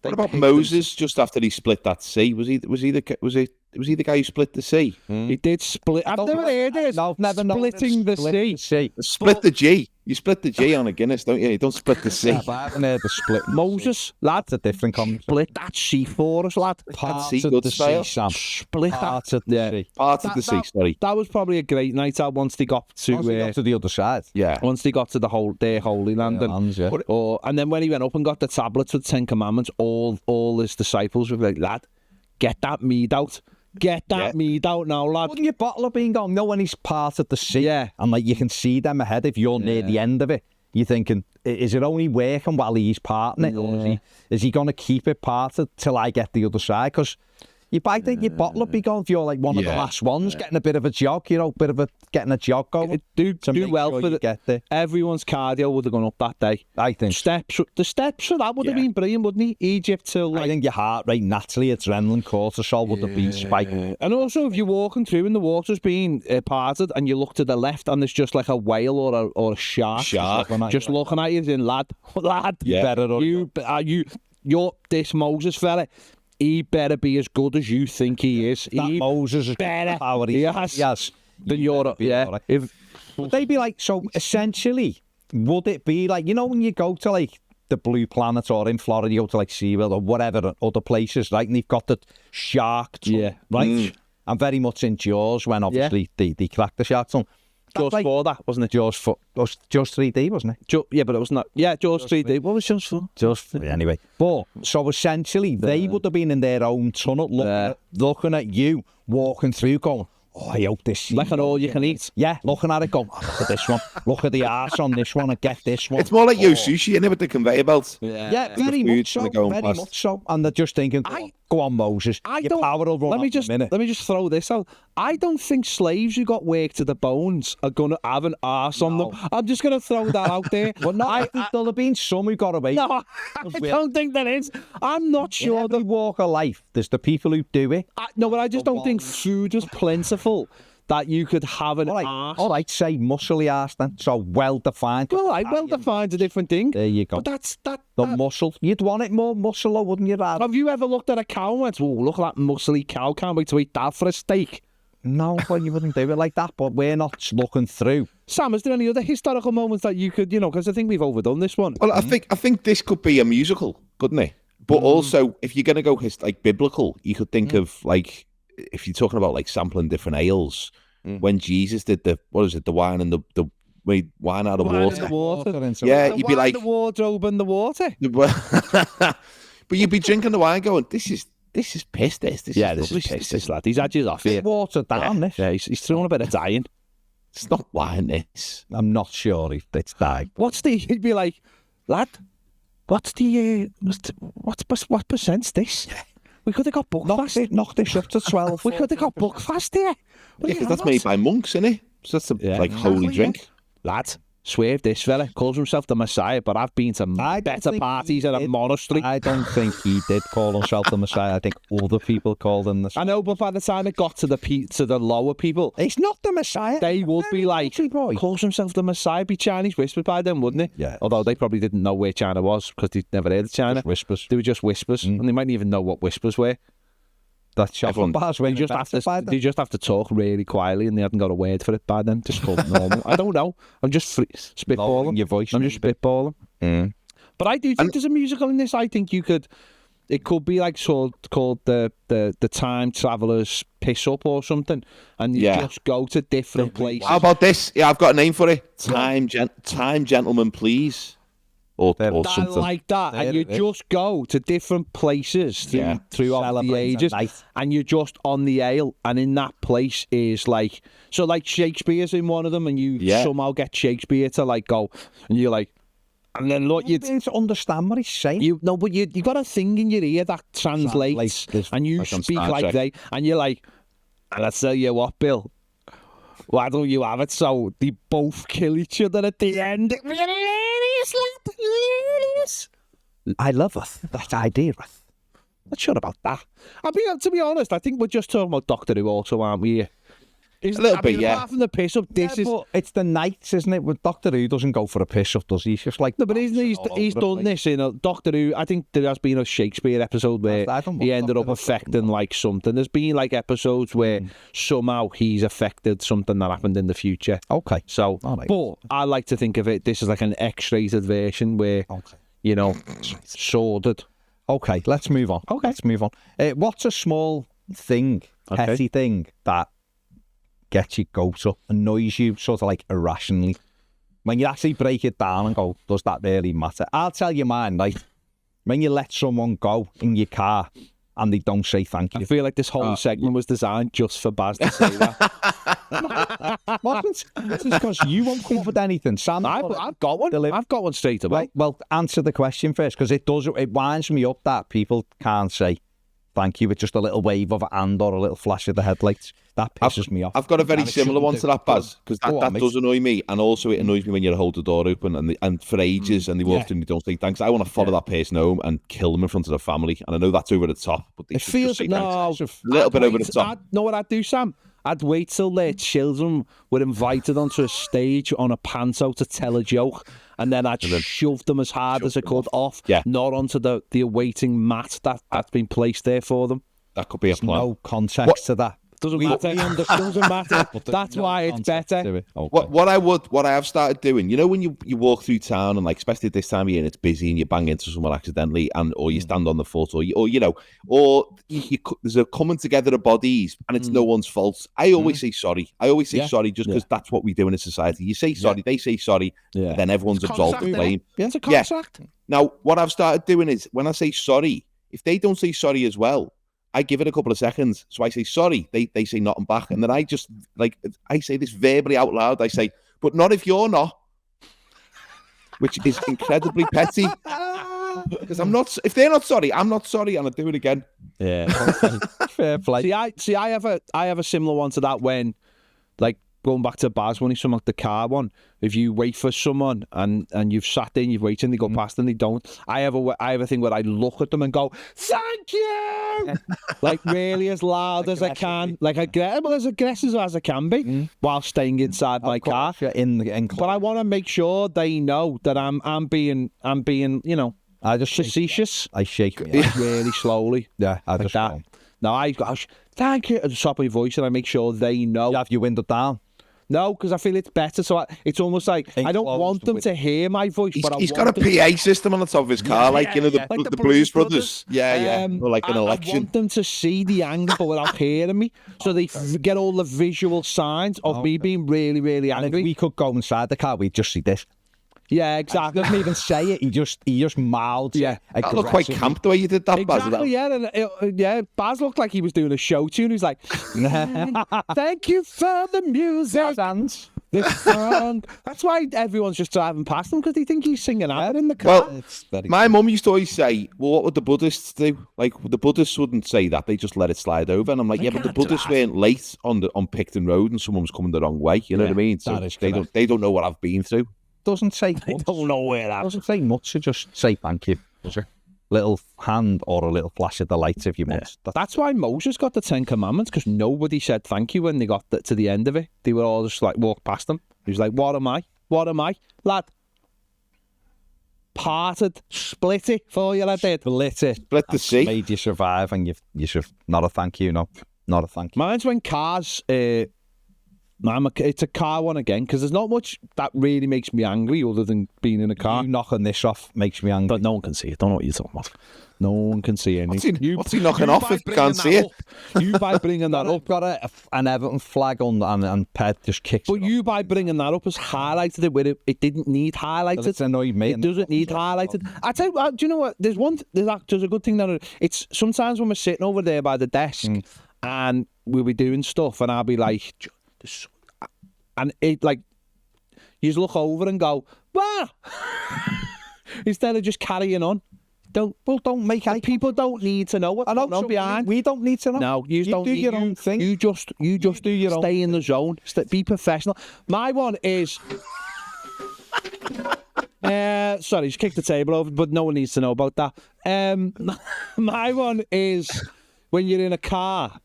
What about Moses just after he split that sea? Was he the guy who split the sea? He did split. I've never heard this. No, I've never known Splitting the sea. Split the G. You split the G on a Guinness, don't you? You don't split the sea. Yeah, I haven't heard the split. Moses, lad, That's a different concept. split that sea for us, lad. Part sea of good the style. sea, Sam. Split Part that. of the sea. Part of the sea, sorry. That was probably a great night out once they got to the other side. Yeah. once they got to their holy land. And then when he went up and got the tablets with the 10 Commandments, all his disciples were like, lad, get that mead out. Get that mead out now, lad. Wouldn't your bottle have been gone? No, when he's part of the sea. Yeah. And like you can see them ahead if you're near the end of it. You're thinking, is it only working while he's parting it? Or is he going to keep it parted till I get the other side? Because you might think your bottle will be gone if you're like one of the last ones, getting a bit of a jog, getting a jog going. Do well sure for you get there. Everyone's cardio would have gone up that day. I think. The steps for that would have been brilliant, wouldn't he? Egypt till like... I think your heart rate naturally, adrenaline, cortisol would have been spiked. And also, if you're walking through and the water's being parted and you look to the left and there's just like a whale or a shark just looking at you, saying, lad, you're this Moses fella. He better be as good as you think he is. Moses is better. Yes. Than Europe, yeah. Would they be like, so essentially, would it be like, you know, when you go to like the Blue Planet or in Florida, you go to like SeaWorld or whatever, other places, right? And they've got the shark tunnel, right? And very much in Jaws when obviously they cracked the shark tunnel. Jaws 4, that wasn't it? Jaws 4. It was Jaws 3D, wasn't it? Yeah, but it was not. Yeah, Jaws 3D. What was Jaws 4? Jaws 3. Anyway. But, so essentially, they would have been in their own tunnel looking at you, walking through, going, oh, I hope this... Like an all you can eat. Yeah, looking at it, going, oh, look at this one. Look at the arse on this one and get this one. It's more like Yo Sushi, isn't it, with the conveyor belts? Yeah, very much so. And they're just thinking, go on, Moses. Your power will run out in a minute. Let me just throw this out. I don't think slaves who got worked to the bones are going to have an arse on them. I'm just going to throw that out there. Well, no, I think there'll have been some who got away. No, I don't think there is. I'm not sure. In every walk of life, there's the people who do it. No, but I just don't think food was plentiful that you could have an arse. All right, say muscly arse then. So well-defined. Well, well-defined a different thing. There you go. But that's... The muscle. You'd want it more muscle, wouldn't you, Rad? Have you ever looked at a cow and went, oh, look at that muscly cow, can't wait to eat that for a steak? No, well, you wouldn't do it like that, but we're not looking through. Sam, is there any other historical moments that you could, because I think we've overdone this one. Well, I think this could be a musical, couldn't it? But also, if you're going to go like biblical, you could think of like, if you're talking about like sampling different ales, when Jesus did the wine and the wine out of water. Yeah, you'd be like the wardrobe and the water. But you'd be drinking the wine, going, "This is piss. This is piss. This lad, he's had you off here. Watered down. This. Yeah, he's throwing a bit of dying. It's not wine. This. I'm not sure if it's dying. He'd be like, lad, what percent's this? We could have got Buckfast. Knock this up to 12. We could have got Buckfast here. Yeah, because that's made by monks, isn't it? So that's like holy drink. Lad, swerve this fella. Calls himself the Messiah, but I've been to better parties at a monastery. I don't think he did call himself the Messiah. I think other people called him the Messiah. I know, but by the time it got to the lower people, he's not the Messiah. They would be like, calls himself the Messiah, be Chinese whispers by them, wouldn't it? Yeah. Although they probably didn't know where China was because they'd never heard of China. Just whispers. They were just whispers, and they mightn't even know what whispers were. That's chocolate bars. They just have to talk really quietly, and they hadn't got a word for it by then. Just called normal. I don't know. I'm just spitballing. Your voice. I'm just spitballing. But I do think there's a musical in this. I think it could be like called the Time Traveller's Piss Up or something, and you just go to different places. How about this? Yeah, I've got a name for it. Time Gentleman, Please. Or something like that, and you just go to different places throughout the ages, and you're just on the ale, and in that place is like Shakespeare's in one of them, and you somehow get Shakespeare to like go, and you're like, and then look, you to understand what he's saying. You got a thing in your ear that translates, and you speak like they, and you're like, and I tell you what, Bill, why don't you have it so they both kill each other at the end? I love it. That idea. Not sure about that. I mean, to be honest, I think we're just talking about Doctor Who also, aren't we? A little bit, yeah. Apart from the piss up, but it's the nights, isn't it? With Doctor Who doesn't go for a piss up, does he? He's just like... No, but he's done this in a Doctor Who. I think there has been a Shakespeare episode where he ended up affecting like something. There's been like episodes where somehow he's affected something that happened in the future. Okay. So, but I like to think of it, this is like an X-rated version where, sordid. Okay, let's move on. Let's move on. What's a small thing, petty thing that gets your goat up, annoys you sort of like irrationally? When you actually break it down and go, does that really matter? I'll tell you mine, like when you let someone go in your car and they don't say thank you. I feel like this whole segment was designed just for Baz to say that. It's because you won't come up with anything. Sam, I've got one. I've got one straight away. Well, answer the question first, because it winds me up that people can't say thank you with just a little wave of a hand or a little flash of the headlights. That pisses me off. I've got a very similar one to that, Baz, because that does annoy me, and also it annoys me when you hold the door open and for ages and they walk through and they don't say thanks. I want to follow that person home and kill them in front of the family, and I know that's over the top, but they feels a little bit over the top. Know what I'd do, Sam? I'd wait till their children were invited onto a stage on a panto to tell a joke, and then I'd shove them as hard as I could off, not onto the awaiting mat that's been placed there for them. That could be a plan. No context to that. Doesn't matter. That's why it's better. What I have started doing, you know, when you walk through town and like, especially at this time of year, and it's busy and you bang into someone accidentally, or you stand on the foot, or there's a coming together of bodies, and it's no one's fault. I always say sorry. I always say sorry just because that's what we do in a society. You say sorry, they say sorry, then everyone's absolved of blame. It's a contract. Now, what I've started doing is when I say sorry, if they don't say sorry as well, I give it a couple of seconds. So I say sorry, they say nothing back, and then I just I say this verbally out loud. I say, but not if you're not, which is incredibly petty. Because I'm not. If they're not sorry, I'm not sorry, and I do it again. Yeah, fair play. I have a similar one to that when, like, going back to Baz when he's from like the car one. If you wait for someone and you've sat there and you've waited and they go past and they don't, I have a thing where I look at them and go, thank you, like really as loud as I can, like as aggressive as I can be, while staying inside my car. But I want to make sure they know that I'm being I just facetious. I shake really slowly. Yeah, I just that. No, I go, thank you at the top of your voice, and I make sure they know. You have your window down. No, because I feel it's better. So it's almost like I don't want them to hear my voice. He's got a PA system on the top of his car, like the Blues Brothers. Yeah. Or like an election. I want them to see the angle without hearing me, so they get all the visual signs of me being really, really angry. And if we could go inside the car, we'd just see this. Yeah, exactly. He doesn't even say it. He just mouths. Yeah, that looked quite camp the way you did that, exactly, Baz. Yeah, Baz looked like he was doing a show tune. He was like, "Thank you for the music." This song. That's why everyone's just driving past him, because they think he's singing out in the car. Well, my mum used to always say, "Well, what would the Buddhists do?" Like the Buddhists wouldn't say that; they just let it slide over. And I'm like, "Yeah, but the Buddhists weren't late on Picton Road, and someone was coming the wrong way." You know what I mean? So they don't know what I've been through. Doesn't say much. I don't know where that. Doesn't say much. To just say thank you. Little hand or a little flash of the lights if you want. That's why Moses got the 10 Commandments, because nobody said thank you when they got to the end of it. They were all just like walked past them. He was like, "What am I? What am I, lad? Parted, split it for you, I did. Split the sea. Made you survive, and you should not a thank you, no, not a thank you." Mine's when cars. It's a car one again, because there's not much that really makes me angry other than being in a car. You knocking this off makes me angry. But no one can see it. Don't know what you're talking about. No one can see anything. What's he knocking off if you can't see it? You by bringing that up. Got an Everton flag on, and Ped just kicks But you by bringing that up has highlighted it where it didn't need highlighted. It's annoyed me. It doesn't need highlighted. I tell you, do you know what? There's a good thing that it's sometimes when we're sitting over there by the desk and we'll be doing stuff, and I'll be like, and it like, you just look over and go, "Wow," instead of just carrying on. Don't make eye. People don't need to know what's going on behind. We don't need to know. No, you don't do your own thing. You just do your own. Stay in the zone. Be professional. My one is. Sorry, just kicked the table over, but no one needs to know about that. My one is when you're in a car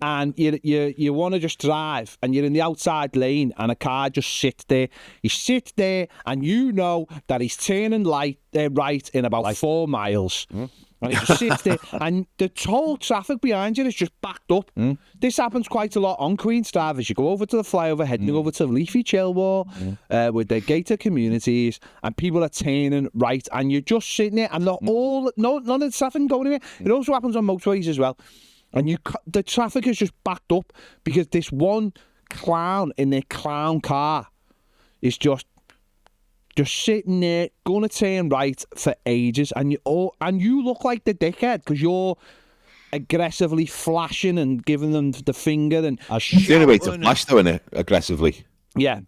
and you want to just drive, and you're in the outside lane, and a car just sits there. You sit there, and you know that he's turning right in about 4 miles. And he just sits there, and the whole traffic behind you is just backed up. This happens quite a lot on Queen's Drive as you go over to the flyover, heading over to Leafy Chilwell, with the gated communities, and people are turning right, and you're just sitting there, and none of the traffic going anywhere. It also happens on motorways as well. And the traffic is just backed up because this one clown in their clown car is just sitting there, going to turn right for ages, and you look like the dickhead because you're aggressively flashing and giving them the finger and. It's the only way to flash, though, innit? Aggressively. Yeah,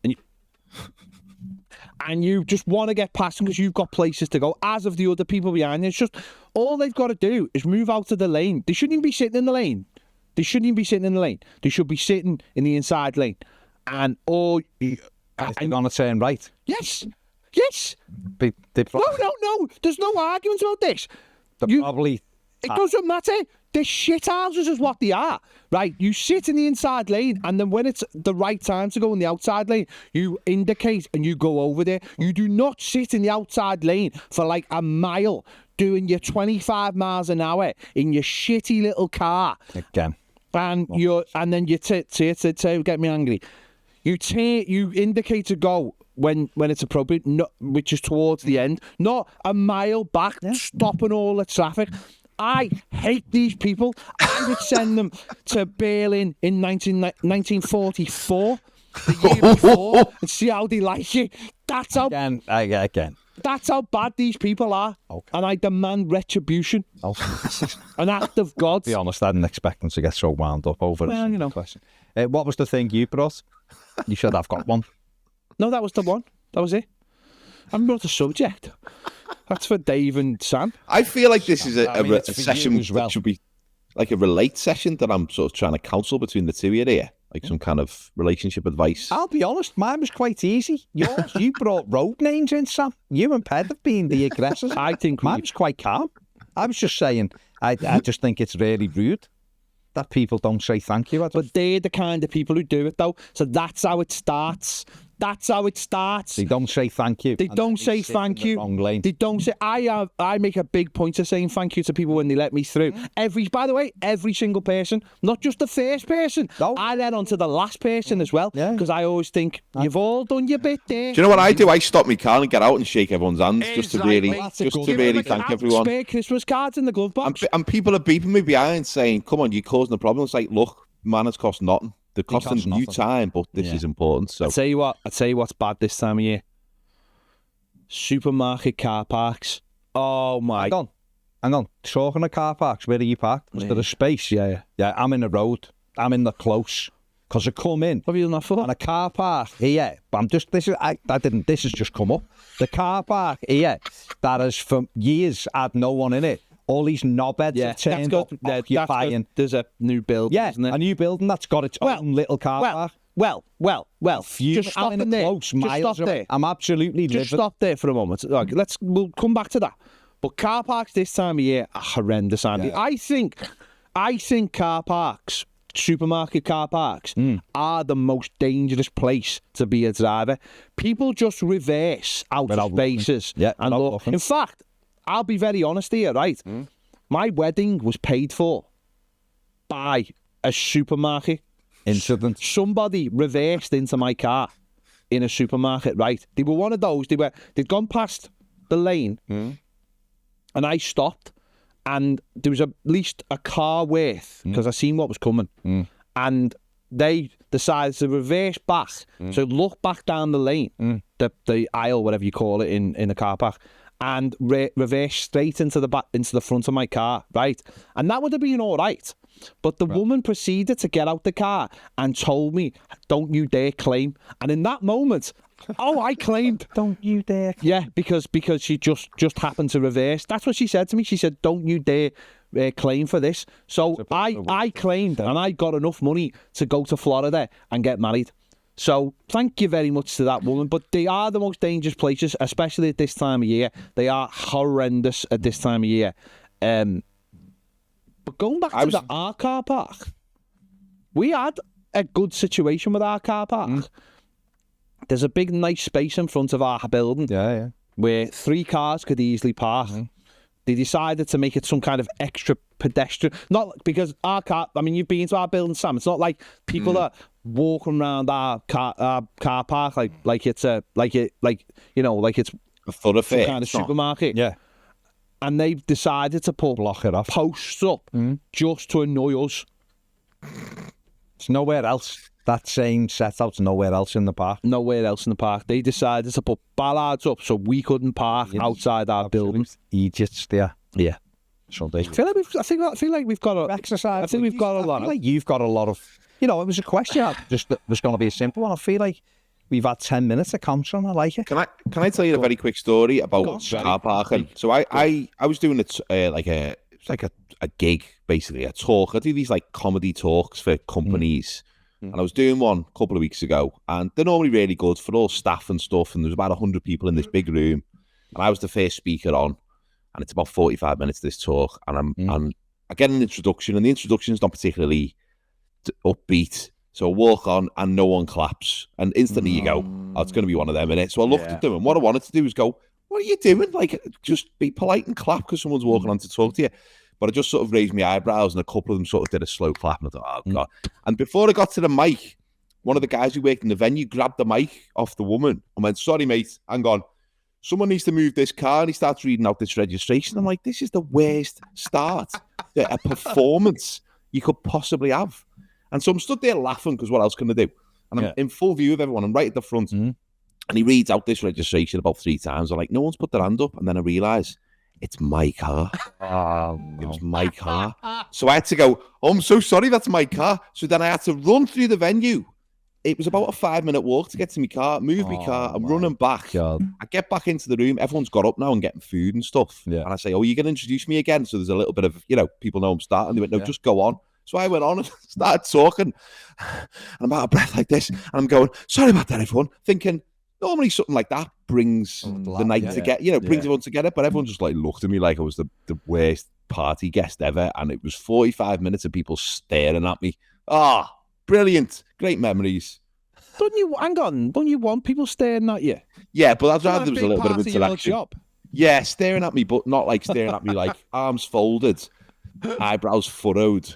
and you just want to get past them because you've got places to go, as of the other people behind you. It's just, all they've got to do is move out of the lane. They shouldn't even be sitting in the lane. They should be sitting in the inside lane. And they're going to turn right. Yes. No. There's no arguments about this. It doesn't matter. They're shit houses is what they are. Right? You sit in the inside lane, and then when it's the right time to go in the outside lane, you indicate and you go over there. You do not sit in the outside lane for like a mile doing your 25 miles an hour in your shitty little car. Again. And then you get me angry. You indicate to go when it's appropriate, which is towards the end, not a mile back, stopping all the traffic. I hate these people. I would send them to Berlin in 1944, the year before, and see how they like it. That's how. Again. That's how bad these people are. Okay. And I demand retribution. Okay. An act of God. To be honest, I didn't expect them to get so wound up over a question. What was the thing you brought? You should have got one. No, that was the one. That was it. I haven't brought a subject. That's for Dave and Sam. I feel like this is a session that should be like a relate session that I'm sort of trying to counsel between the two of you here. Like some kind of relationship advice. I'll be honest, mine was quite easy. Yours, you brought road names in, Sam. You and Ped have been the aggressors. I think mine was quite calm. I was just saying, I just think it's really rude that people don't say thank you. But they're the kind of people who do it, though. So that's how it starts. That's how it starts. They don't say thank you. They don't say thank you. They don't say. I make a big point of saying thank you to people when they let me through. By the way, every single person, not just the first person. No. I let on to the last person as well, because I always think you've all done your bit there. Do you know what I do? I stop my car and get out and shake everyone's hands just to really thank everyone. Spare Christmas cards in the glove box. And people are beeping me behind saying, "Come on, you're causing the problem." It's like, look, manners cost nothing. They're costing you time, but this is important. So I'll tell you what's bad this time of year. Supermarket car parks. Oh my! Hang on. Talking of car parks, where are you parked? Is there a space? Yeah. I'm in the road. I'm in the close. Because I come in. What have you done that for? And a car park here. But I'm just, this has just come up. The car park here, that has for years had no one in it. All these knobheads have turned up, occupying. There's a new building, isn't it? A new building that's got its own little car park. Well. Just stop in there. Close, miles away. I'm absolutely livid. Just stop there for a moment. We'll come back to that. But car parks this time of year are horrendous, Andy. Yeah. I think car parks, supermarket car parks, are the most dangerous place to be a driver. People just reverse out of spaces and look. In fact, I'll be very honest here, right? My wedding was paid for by a supermarket incident. Somebody reversed into my car in a supermarket, right? They were one of those. They'd gone past the lane, and I stopped, and there was at least a car worth because I seen what was coming, and they decided to reverse back, so look back down the lane, the aisle, whatever you call it, in the car park. And reverse straight into the front of my car, right? And that would have been all right. But the woman proceeded to get out the car and told me, "Don't you dare claim." And in that moment, I claimed. Don't you dare. Yeah, because she just happened to reverse. That's what she said to me. She said, "Don't you dare claim for this." So I claimed, and I got enough money to go to Florida and get married. So thank you very much to that woman. But they are the most dangerous places, especially at this time of year. They are horrendous at this time of year. But going back to our car park, we had a good situation with our car park. There's a big, nice space in front of our building where 3 cars could easily park. They decided to make it some kind of extra pedestrian. Not because our car. I mean, you've been to our building, Sam. It's not like people are walking around our car park like it's a thoroughfare kind of supermarket. Yeah. And they've decided to put posts up just to annoy us. It's nowhere else. That same setup's nowhere else in the park. Nowhere else in the park. They decided to put bollards up so we couldn't park outside our building. Idiots there. Yeah. So they. I feel like we've got a exercise. I think we've got a lot. I feel like you've got a lot of. It was a question. Just that was going to be a simple one. I feel like we've had 10 minutes of counselling. I like it. Can I tell you a very quick story about car parking? So I was doing it it's like a gig, basically, a talk. I do these like comedy talks for companies. And I was doing one a couple of weeks ago, and they're normally really good for all staff and stuff. And there's about 100 people in this big room, and I was the first speaker on. And it's about 45 minutes this talk, and I get an introduction, and the introduction is not particularly upbeat. So I walk on, and no one claps, and instantly you go, "Oh, it's going to be one of them, innit?" So I looked at them, and what I wanted to do was go, "What are you doing? Like, just be polite and clap because someone's walking on to talk to you." But I just sort of raised my eyebrows, and a couple of them sort of did a slow clap, and I thought, "Oh God!" And before I got to the mic, one of the guys who worked in the venue grabbed the mic off the woman and went, "Sorry, mate, hang on. Someone needs to move this car." And he starts reading out this registration. I'm like, this is the worst start to a performance you could possibly have. And so I'm stood there laughing because what else can I do? And I'm in full view of everyone. I'm right at the front. And he reads out this registration about 3 times. I'm like, no one's put their hand up. And then I realise it's my car. It was my car. So I had to go, "Oh, I'm so sorry, that's my car." So then I had to run through the venue. It was about a 5-minute walk to get to my car, move my car. I'm running back. God. I get back into the room. Everyone's got up now and getting food and stuff. Yeah. And I say, "Oh, you're going to introduce me again?" So there's a little bit of, people know I'm starting. They went, "No, just go on." So I went on and started talking. And I'm out of breath like this. And I'm going, "Sorry about that, everyone." Thinking, normally something like that brings the night together, brings everyone together. But everyone just like looked at me like I was the worst party guest ever. And it was 45 minutes of people staring at me. Brilliant. Great memories. Don't you want people staring at you? Yeah, but I'd rather there was a little bit of interaction. Job. Yeah, staring at me, but not like staring at me like arms folded, eyebrows furrowed.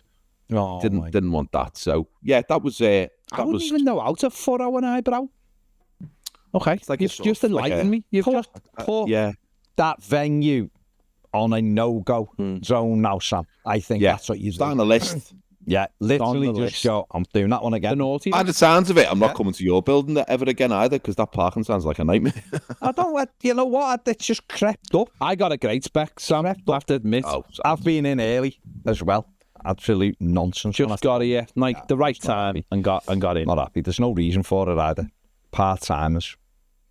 Oh, didn't want that. So yeah, that was. I wouldn't even know how to furrow an eyebrow. Okay, like you've just enlightened me. You've just put that venue on a no-go zone now, Sam. I think that's what you do. On the list. Yeah, literally just go, I'm doing that one again. By the sounds of it, I'm not coming to your building ever again either, because that parking sounds like a nightmare. I don't, you know what, it's just crept up. I got a great spec, Sam, I have to admit. I've been in early as well. Absolute nonsense. Just got here, like the right time, and got in. Not happy. There's no reason for it either. Part-timers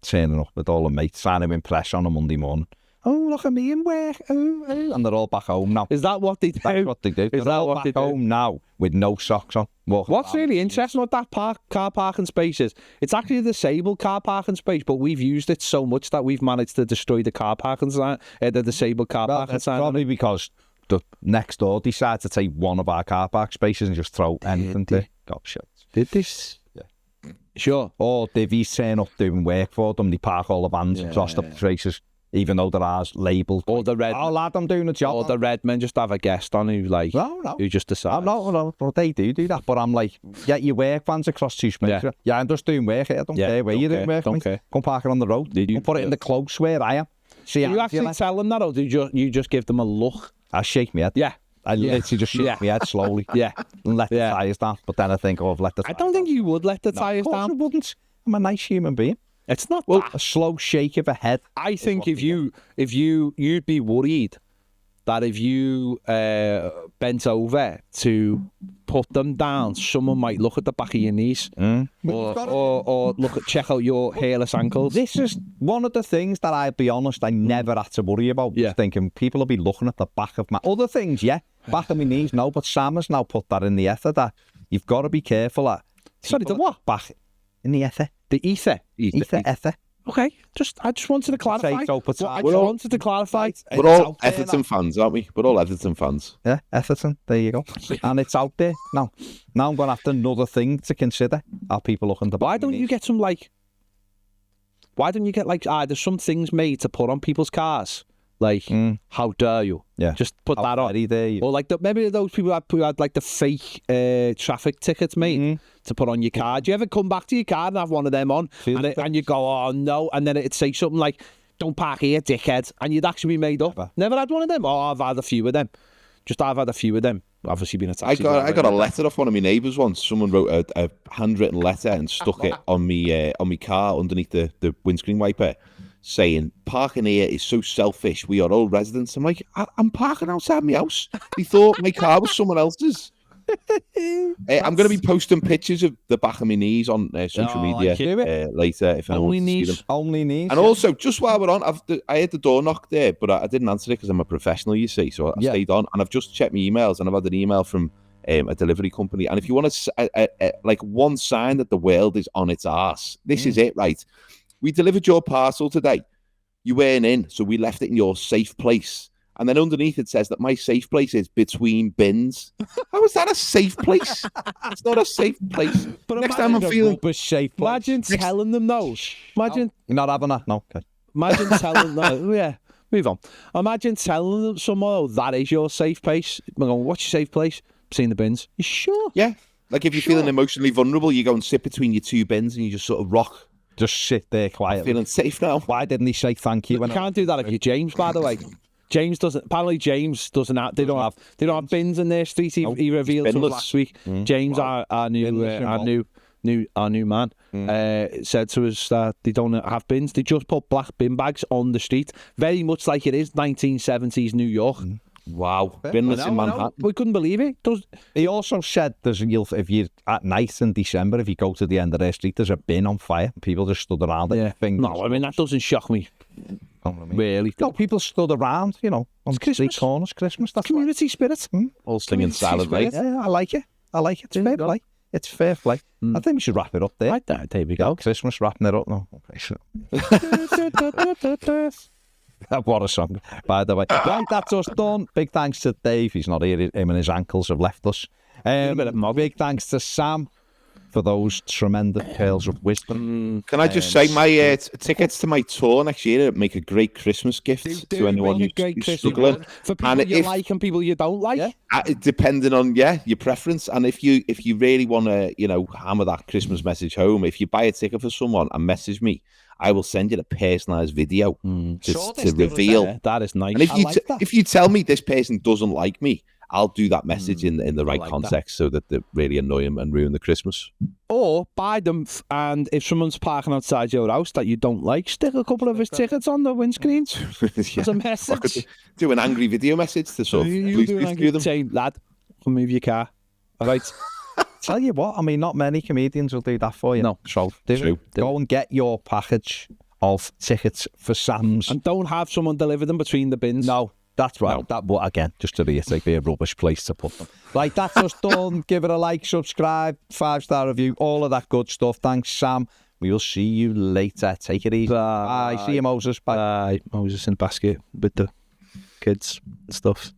turning up with all the mates, trying to impress on a Monday morning. Oh, look at me in work. And they're all back home now. Is that what they do? That's what they do. They're all back home now with no socks on. What's really interesting about that car parking space is it's actually a disabled car parking space, but we've used it so much that we've managed to destroy the car parking sign, the disabled car parking sign. Probably because the next door decided to take one of our car park spaces and just throw anything there. God, shit. Did this? Yeah. Sure. Or divvies turn up doing work for them. They park all the vans across the traces. Even though there are labelled. Or the red. Oh, lad, I'm doing a job. Or the red men just have a guest on who, like, who just decides. No, they do that. But I'm like, get your work vans across two spaces. Yeah, I'm just doing work here. I don't care where you're doing work. Don't care. Come park it on the road. Come put it in the close where I am. Do you actually tell them that, or do you just give them a look? I shake my head. Yeah. I literally just shake my head slowly. And let the tyres down. But then I think, I've let the tyres I don't think you would let the tyres down. Of course I wouldn't. I'm a nice human being. It's not a slow shake of a head. I think you'd be worried that if you bent over to put them down, someone might look at the back of your knees or check out your hairless ankles. This is one of the things that, I'll be honest, I never had to worry about. Thinking people will be looking at the back of my other things. Back of my knees, no. But Sam has now put that in the ether that you've got to be careful at. Sorry, the what? Back in the ether. The ether. Ether. Okay, I just wanted to clarify. I just wanted to clarify. We're all Everton fans, aren't we? We're all Everton fans. Yeah, Everton. There you go. And it's out there now. Now I'm going to have another thing to consider. Are people looking to? Why don't you get some like? Why don't you get like? There's some things made to put on people's cars. Like, how dare you? Yeah, just put that on. Or like maybe those people who had like the fake traffic tickets made to put on your car. Do you ever come back to your car and have one of them on, and you go, oh no, and then it'd say something like, "Don't park here, dickhead," and you'd actually be made up. Never had one of them. Oh, I've had a few of them. I've had a few of them. Obviously, been a taxi. I got a letter off one of my neighbours once. Someone wrote a handwritten letter and stuck it on me car underneath the windscreen wiper, saying, "Parking here is so selfish. We are all residents." I'm like, I'm parking outside my house. They thought my car was someone else's. I'm going to be posting pictures of the back of my knees on social media later. If only knees. Only knees. And also, just while we're on, I had the door knocked there, but I didn't answer it because I'm a professional, you see. So I stayed on, and I've just checked my emails, and I've had an email from a delivery company. And if you want to, like, one sign that the world is on its arse, this is it, right? We delivered your parcel today. You weren't in, so we left it in your safe place. And then underneath it says that my safe place is between bins. How is that a safe place? It's not a safe place. But next time I'm feeling safe. Imagine telling them those. Imagine you're not having that. No. Okay. Imagine telling them. Yeah. Move on. Imagine telling someone that is your safe place. I'm going, what's your safe place? Between the bins. You sure? Yeah. Like if you're feeling emotionally vulnerable, you go and sit between your two bins and you just sort of rock. Just sit there quietly. Feeling safe now. Why didn't he say thank you? You can't do that if you're James, by the way. James doesn't. Apparently, James doesn't have. They don't have bins in their street. He revealed to us last week. James, our new man, said to us that they don't have bins. They just put black bin bags on the street, very much like it is 1970s New York. Wow, binless in Manhattan. We couldn't believe it. He also said if you at night in December, if you go to the end of their street, there's a bin on fire. People just stood around it. No, I mean that doesn't shock me. Really? No, people stood around, on street corners, Christmas. That's community spirit. All singing salad, right? Yeah, I like it. It's fair play. It's fair play. I think we should wrap it up there. There we go. Christmas, wrapping it up. No, okay. What a song, by the way. Right, that's us done. Big thanks to Dave. He's not here. Him and his ankles have left us. Big thanks to Sam for those tremendous tales of wisdom. Can I just say my tickets to my tour next year make a great Christmas gift to anyone who's struggling. For people you like and people you don't like. Depending on your preference, and if you really want to hammer that Christmas message home, if you buy a ticket for someone and message me, I will send you a personalised video to reveal. That is nice. And if you tell me this person doesn't like me, I'll do that message in the right context so that they really annoy him and ruin the Christmas. Or buy them, and if someone's parking outside your house that you don't like, stick a couple of his tickets on the windscreen as a message. Do an angry video message to sort of do them. Say, lad, come move your car. All right. Tell you what, I mean, not many comedians will do that for you. No, so go and get your package of tickets for Sam's. And don't have someone deliver them between the bins. No, that's right. No. That, again, just to reiterate, be a rubbish place to put them. Right, that's us done. Give it a like, subscribe, 5-star review, all of that good stuff. Thanks, Sam. We will see you later. Take it easy. Bye. See you, Moses. Bye. Bye. Moses in basket with the kids and stuff.